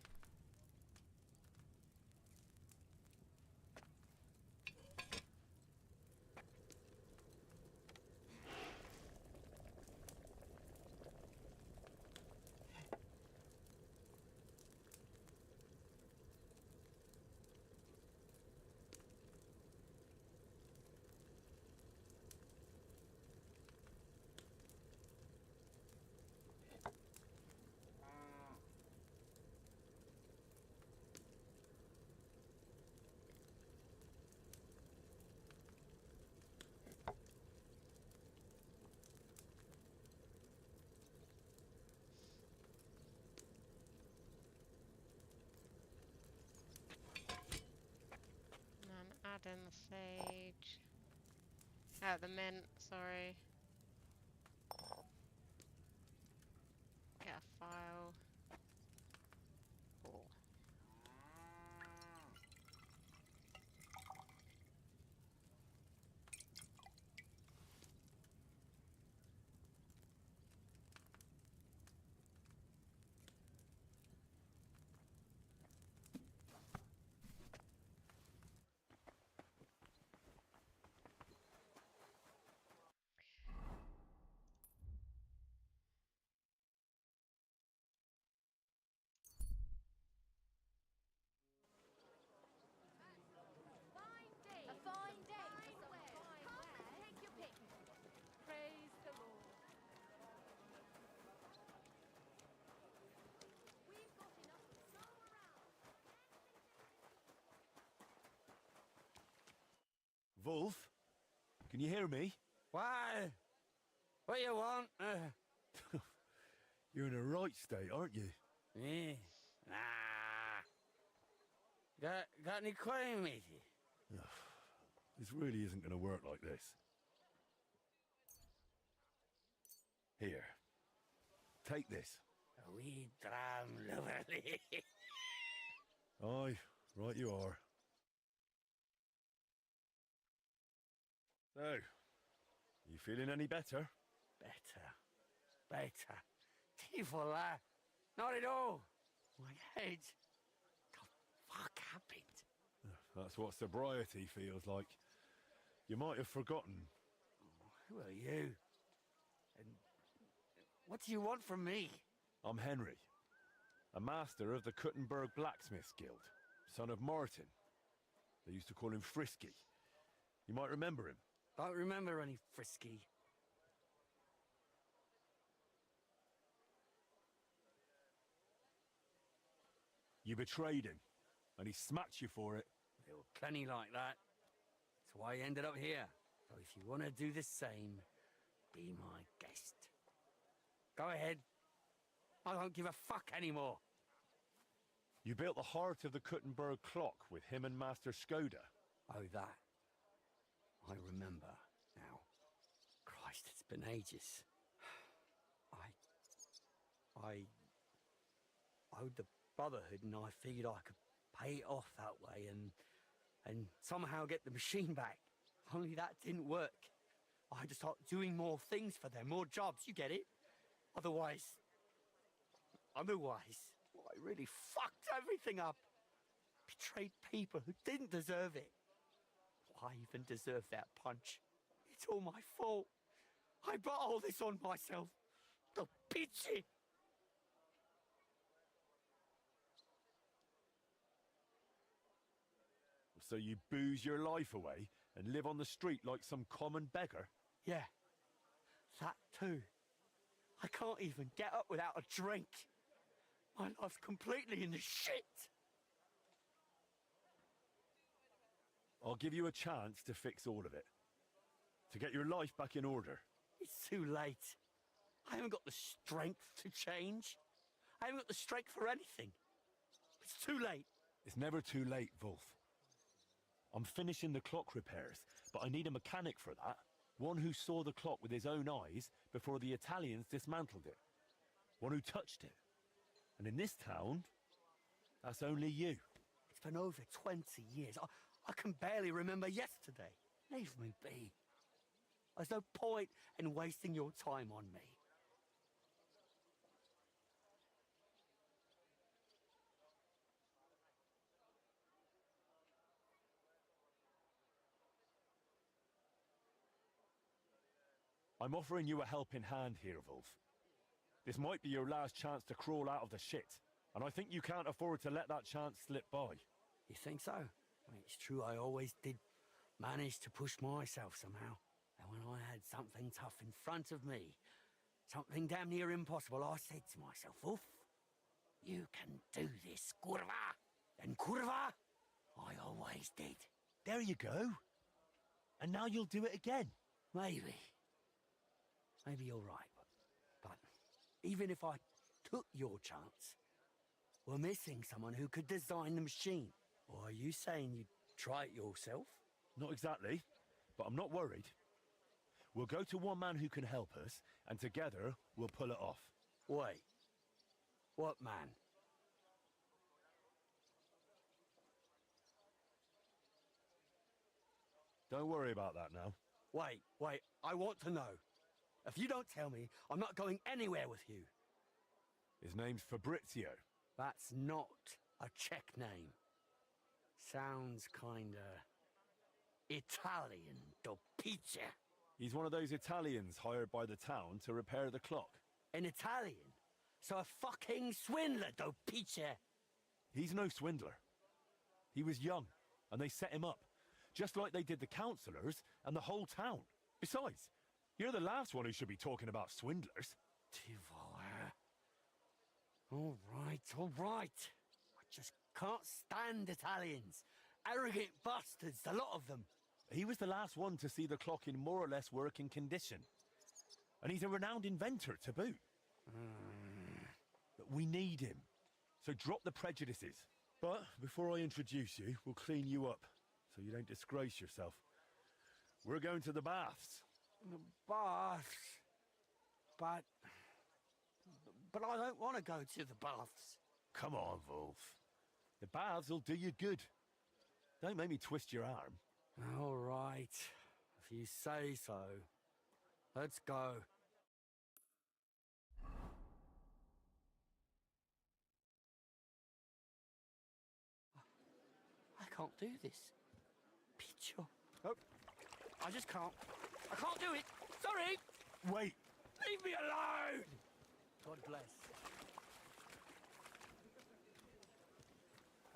Add in the sage. The mint, sorry. Get a file. Cool. A fine day for some fine Come and take your pick. Praise the Lord. We've got enough to go around. Wolf, can you hear me? Why? What you want? You're in a right state, aren't you? Yeah. Nah. Got any coin with you? This really isn't going to work like this. Here. Take this. A wee dram lovely. Aye, right you are. So, you feeling any better? Better. Tiful, not at all. My head. The fuck happened? That's what sobriety feels like. You might have forgotten. Who are you? And what do you want from me? I'm Henry, a master of the Kuttenberg Blacksmiths Guild, son of Martin. They used to call him Frisky. You might remember him. Don't remember any Frisky. You betrayed him, and he smacked you for it. There were plenty like that. That's why I ended up here. So if you want to do the same, be my guest. Go ahead. I don't give a fuck anymore. You built the heart of the Kuttenberg clock with him and Master Skoda. Oh, that. I remember now. Christ, it's been ages. I owed the Brotherhood, and I figured I could pay it off that way and somehow get the machine back. Only that didn't work. I had to start doing more things for them, more jobs, you get it? Otherwise, I really fucked everything up. Betrayed people who didn't deserve it. I even deserve that punch. It's all my fault. I brought all this on myself. The bitchy. So you booze your life away and live on the street like some common beggar? Yeah, that too. I can't even get up without a drink. My life's completely in the shit. I'll give you a chance to fix all of it. To get your life back in order. It's too late. I haven't got the strength to change. I haven't got the strength for anything. It's too late. It's never too late, Wolf. I'm finishing the clock repairs, but I need a mechanic for that. One who saw the clock with his own eyes before the Italians dismantled it. One who touched it. And in this town, that's only you. It's been over 20 years. I can barely remember yesterday. Leave me be. There's no point in wasting your time on me. I'm offering you a helping hand here, Wolf. This might be your last chance to crawl out of the shit, and I think you can't afford to let that chance slip by. You think so? I mean, it's true I always did manage to push myself somehow. And when I had something tough in front of me, something damn near impossible, I said to myself, Wolf, you can do this, curva. And curva, I always did. There you go. And now you'll do it again. Maybe. Maybe you're right. But even if I took your chance, we're missing someone who could design the machine. Or are you saying you'd try it yourself? Not exactly, but I'm not worried. We'll go to one man who can help us, and together we'll pull it off. Wait. What man? Don't worry about that now. Wait, I want to know. If you don't tell me, I'm not going anywhere with you. His name's Fabrizio. That's not a Czech name. Sounds kinda Italian, do pizza. He's one of those Italians hired by the town to repair the clock. An Italian? So a fucking swindler, do pizza. He's no swindler. He was young, and they set him up, just like they did the councillors and the whole town. Besides, you're the last one who should be talking about swindlers. All right. I just can't stand Italians. Arrogant bastards, a lot of them. He was the last one to see the clock in more or less working condition. And he's a renowned inventor to boot. But we need him. So drop the prejudices. But before I introduce you, we'll clean you up, so you don't disgrace yourself. We're going to the baths. The baths? But I don't want to go to the baths. Come on, Wolf. The baths will do you good. Don't make me twist your arm. All right. If you say so. Let's go. I can't do this. Picho. Oh, I just can't. I can't do it. Sorry. Wait. Leave me alone. God bless.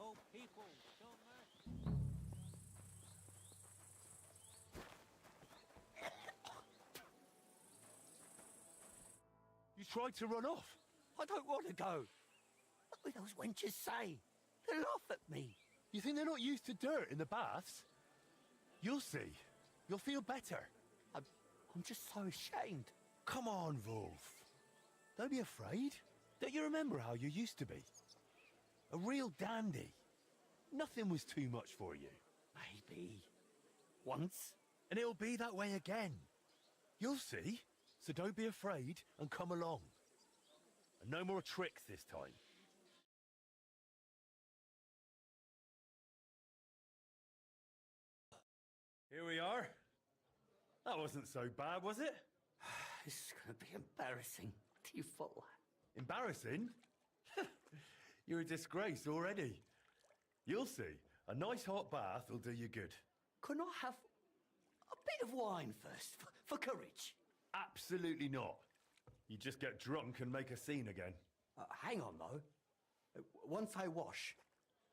Oh, people, show mercy. You tried to run off. I don't want to go. What will those wenches say? They laugh at me. You think they're not used to dirt in the baths? You'll see. You'll feel better. I'm just so ashamed. Come on, Wolf. Don't be afraid. Don't you remember how you used to be? A real dandy. Nothing was too much for you. Maybe. Once. And it'll be that way again. You'll see. So don't be afraid and come along. And no more tricks this time. Here we are. That wasn't so bad, was it? This is going to be embarrassing. Tifo. Embarrassing? You're a disgrace already. You'll see. A nice hot bath will do you good. Couldn't I have a bit of wine first, for courage? Absolutely not. You just get drunk and make a scene again. Hang on, though. Once I wash,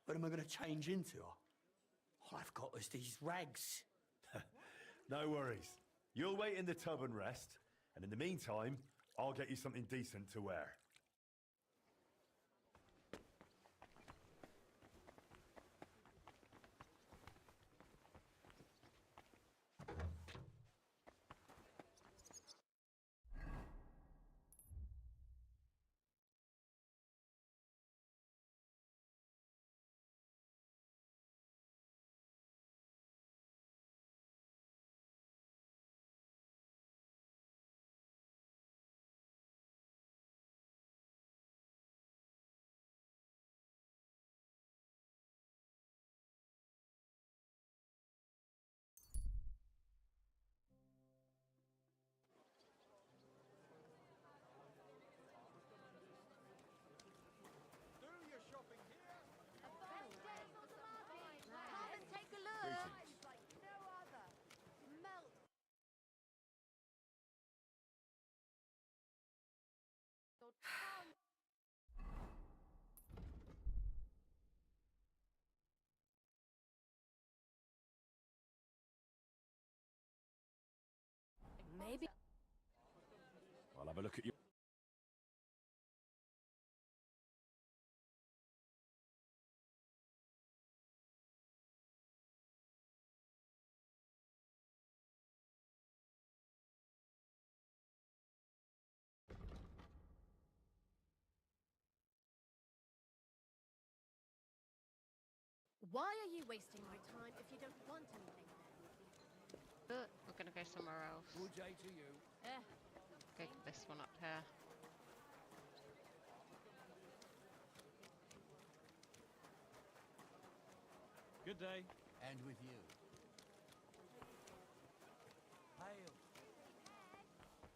what am I going to change into? All I've got is these rags. No worries. You'll wait in the tub and rest, and in the meantime, I'll get you something decent to wear. Maybe. I'll have a look at you. Why are you wasting my time if you don't want anything? We're gonna go somewhere else. Good day to you. Go to this one up here. Good day. And with you. Hail.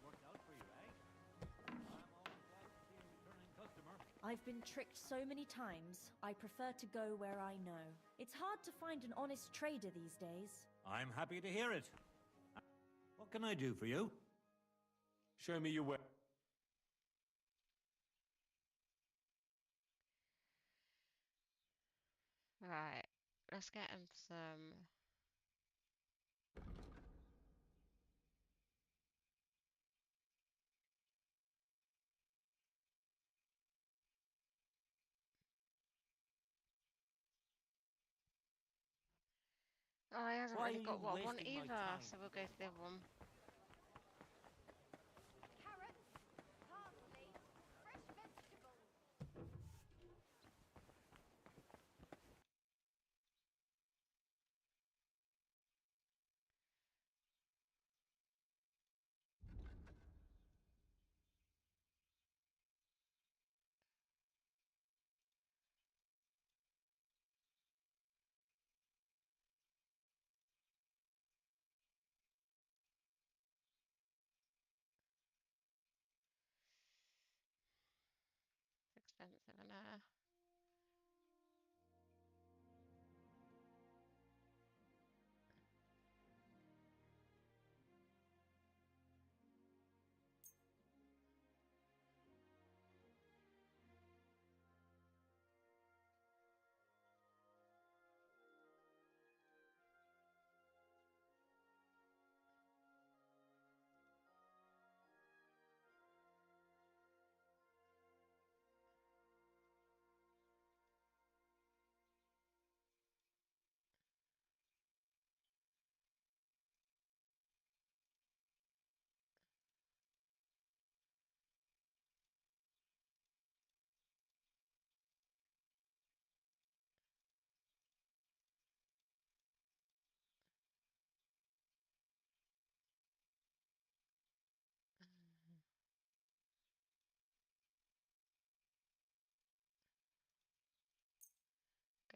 Worked out for you, eh? I'm always glad to see a returning customer. I've been tricked so many times, I prefer to go where I know. It's hard to find an honest trader these days. I'm happy to hear it. What can I do for you? Show me your way. Right, let's get him some. Oh, he hasn't Why really are got you what I want wasting my either, time? so we'll go for the other one. Carrots, parsley, fresh vegetables. It's expensive, I know.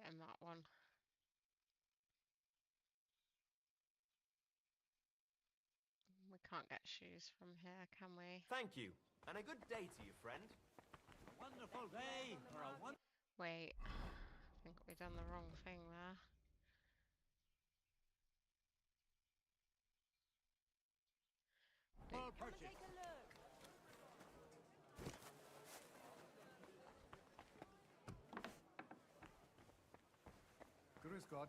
Get him that one. We can't get shoes from here, can we? Thank you, and a good day to you, friend. A wonderful day for a one. Wait, I think we've done the wrong thing there. Full purchase. Take a look. Grüß Gott.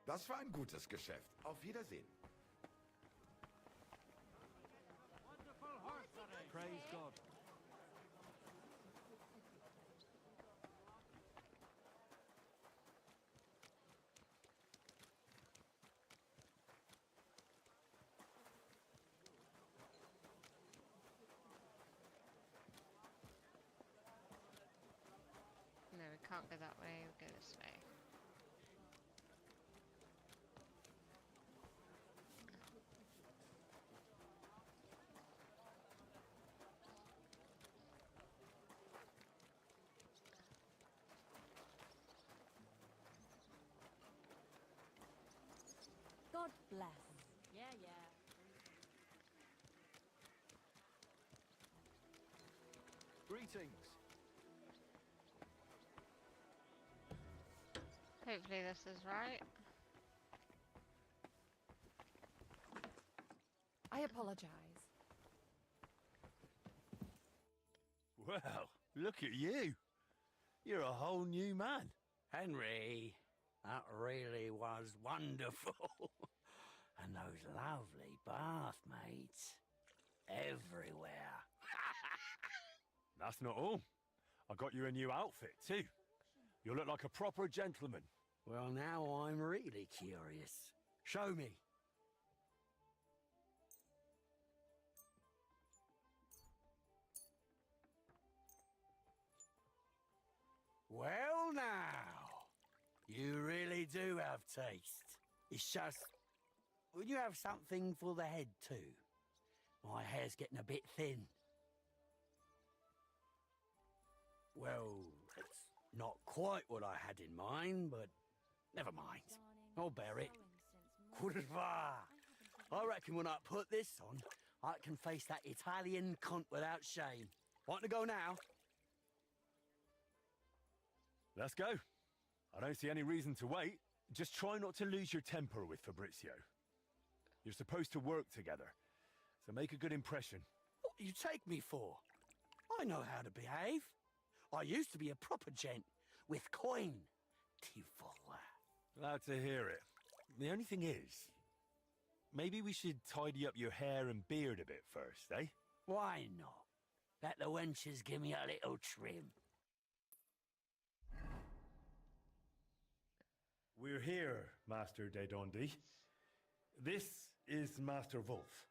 Das war ein gutes Geschäft. Auf Wiedersehen. Wonderful horse today. Praise God. No, we can't go that way, we'll go this way. God bless. Yeah, yeah. Greetings. Hopefully this is right. I apologize. Well, look at you. You're a whole new man. Henry, that really was wonderful. And those lovely bathmates. Everywhere. That's not all. I got you a new outfit, too. You look like a proper gentleman. Well, now I'm really curious. Show me. Well, now. You really do have taste. It's just... Would you have something for the head, too? My hair's getting a bit thin. Well, it's not quite what I had in mind, but never mind. I'll bear it. Curva! I reckon when I put this on, I can face that Italian cunt without shame. Want to go now? Let's go. I don't see any reason to wait. Just try not to lose your temper with Fabrizio. You're supposed to work together, so make a good impression. What do you take me for? I know how to behave. I used to be a proper gent, with coin. Glad to hear it. The only thing is, maybe we should tidy up your hair and beard a bit first, eh? Why not? Let the wenches give me a little trim. We're here, Master de Dondi. This is Master Wolf.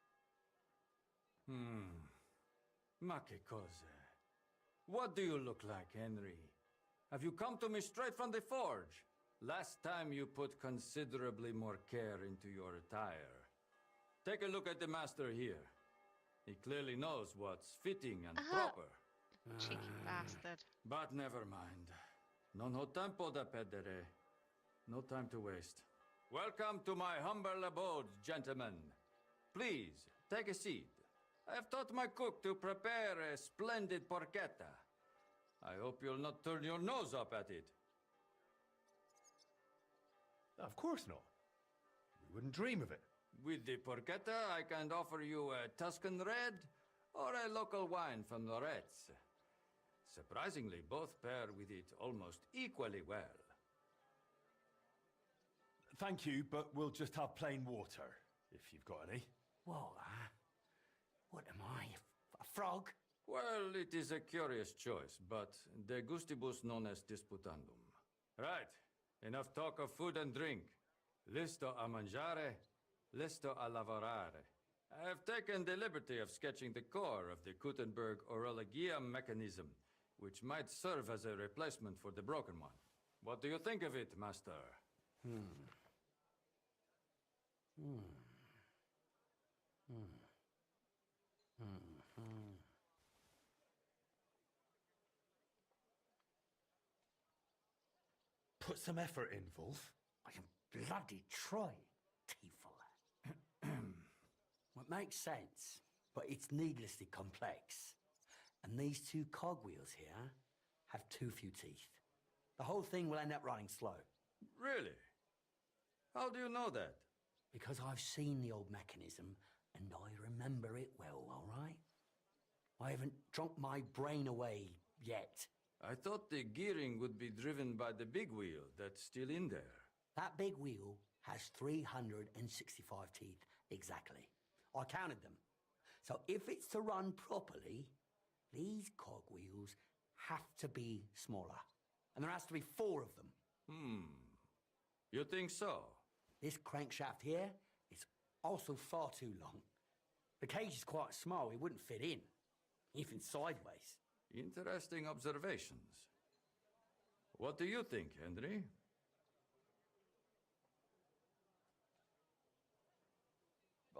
Ma che cose. What do you look like, Henry? Have you come to me straight from the forge? Last time you put considerably more care into your attire. Take a look at the master here. He clearly knows what's fitting and proper. Cheeky bastard. But never mind. Non ho tempo da perdere. No time to waste. Welcome to my humble abode, gentlemen. Please, take a seat. I have taught my cook to prepare a splendid porchetta. I hope you'll not turn your nose up at it. Of course not. We wouldn't dream of it. With the porchetta, I can offer you a Tuscan red or a local wine from Loretz. Surprisingly, both pair with it almost equally well. Thank you, but we'll just have plain water, if you've got any. Water? What am I, a frog? Well, it is a curious choice, but de gustibus non est disputandum. Right, enough talk of food and drink. Listo a mangiare, listo a lavorare. I have taken the liberty of sketching the core of the Gutenberg Orologia mechanism, which might serve as a replacement for the broken one. What do you think of it, Master? Put some effort in, Wolf. I can bloody try, Tiefel. What makes sense, but it's needlessly complex. And these two cogwheels here have too few teeth. The whole thing will end up running slow. Really? How do you know that? Because I've seen the old mechanism, and I remember it well, all right? I haven't drunk my brain away yet. I thought the gearing would be driven by the big wheel that's still in there. That big wheel has 365 teeth, exactly. I counted them. So if it's to run properly, these cogwheels have to be smaller. And there has to be 4 of them. You think so? This crankshaft here is also far too long. The cage is quite small, it wouldn't fit in, even sideways. Interesting observations. What do you think, Henry?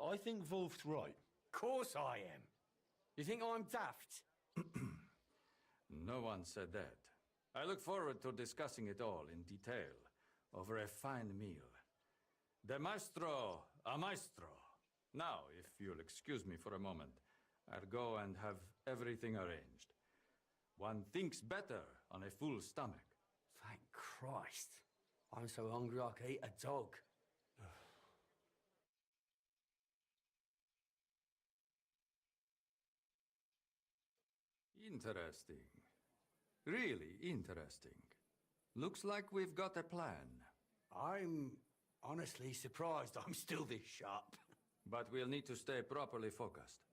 I think Wolf's right. Course I am. You think I'm daft? No one said that. I look forward to discussing it all in detail over a fine meal. De maestro a maestro. Now, if you'll excuse me for a moment, I'll go and have everything arranged. One thinks better on a full stomach. Thank Christ. I'm so hungry I could eat a dog. Interesting. Really interesting. Looks like we've got a plan. I'm honestly surprised I'm still this sharp. But we'll need to stay properly focused.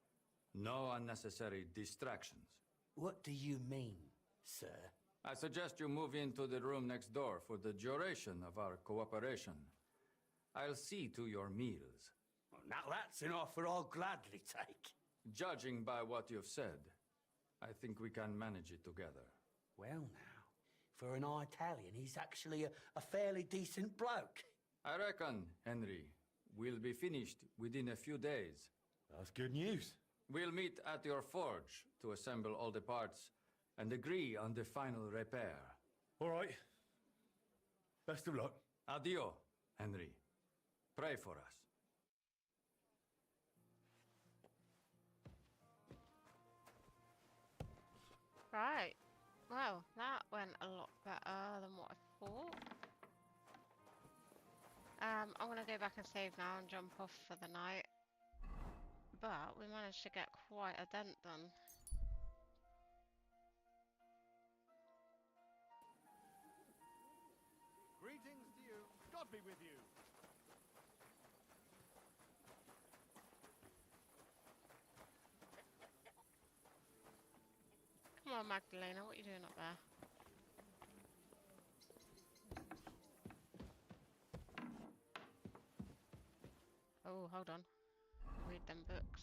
No unnecessary distractions. What do you mean, sir? I suggest you move into the room next door for the duration of our cooperation. I'll see to your meals. Now that's an offer I'll gladly take. Judging by what you've said, I think we can manage it together. Well now, for an Italian, he's actually a fairly decent bloke. I reckon, Henry, we'll be finished within a few days. That's good news. We'll meet at your forge to assemble all the parts and agree on the final repair. All right. Best of luck. Addio, Henry. Pray for us. Right. Well, that went a lot better than what I thought. I'm gonna go back and save now and jump off for the night. But we managed to get quite a dent done. Greetings to you. God be with you. Come on, Magdalena, what are you doing up there? Oh, hold on. Read them books.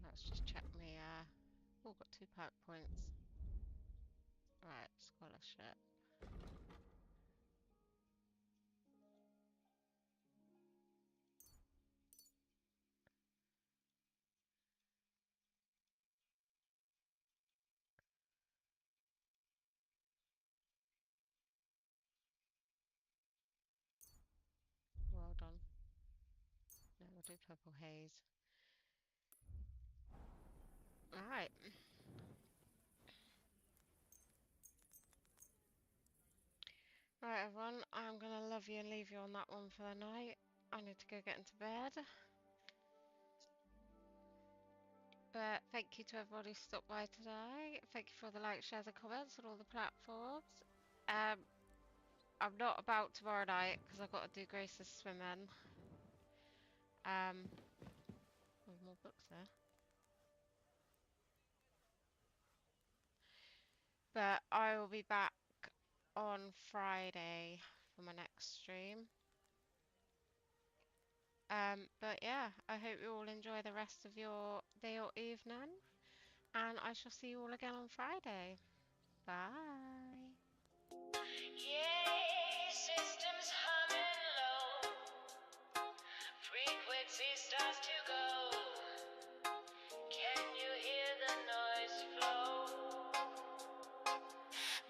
Let's just check me, oh, got 2 perk points. Right, scholarship. Well done. No, we'll do purple haze. Alright. Right, everyone, I'm gonna love you and leave you on that one for the night. I need to go get into bed. But thank you to everybody who stopped by today. Thank you for all the likes, shares and comments on all the platforms. I'm not about tomorrow night because I've got to do Grace's swim in. There's more books there. But I will be back on Friday for my next stream. But yeah, I hope you all enjoy the rest of your day or evening. And I shall see you all again on Friday. Bye. Yeah, systems humming low. Frequency starts to go. Can you hear the noise flow?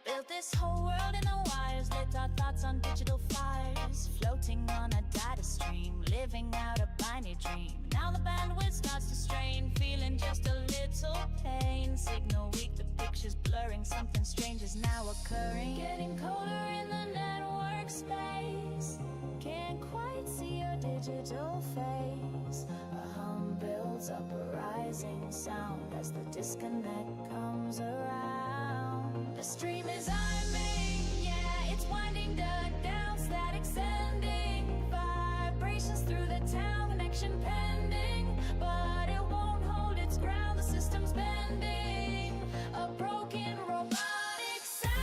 Built this whole world in the wires, lit our thoughts on digital fires, floating on a data stream, living out a binary dream. Now the bandwidth starts to strain, feeling just a little pain. Signal weak, the picture's blurring, something strange is now occurring. Getting colder in the network space, can't quite see your digital face. A hum builds up, a rising sound as the disconnect comes around. The stream is arming, yeah, it's winding down, static sending vibrations through the town, connection pending, but it won't hold its ground, the system's bending, a broken robotic sound.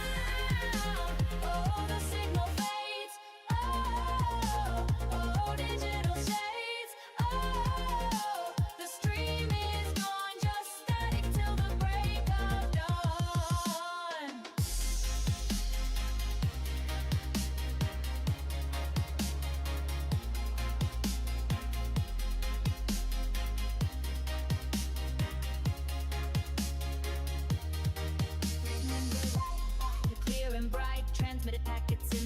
Oh, the signal fades, oh, digital shades, oh. packets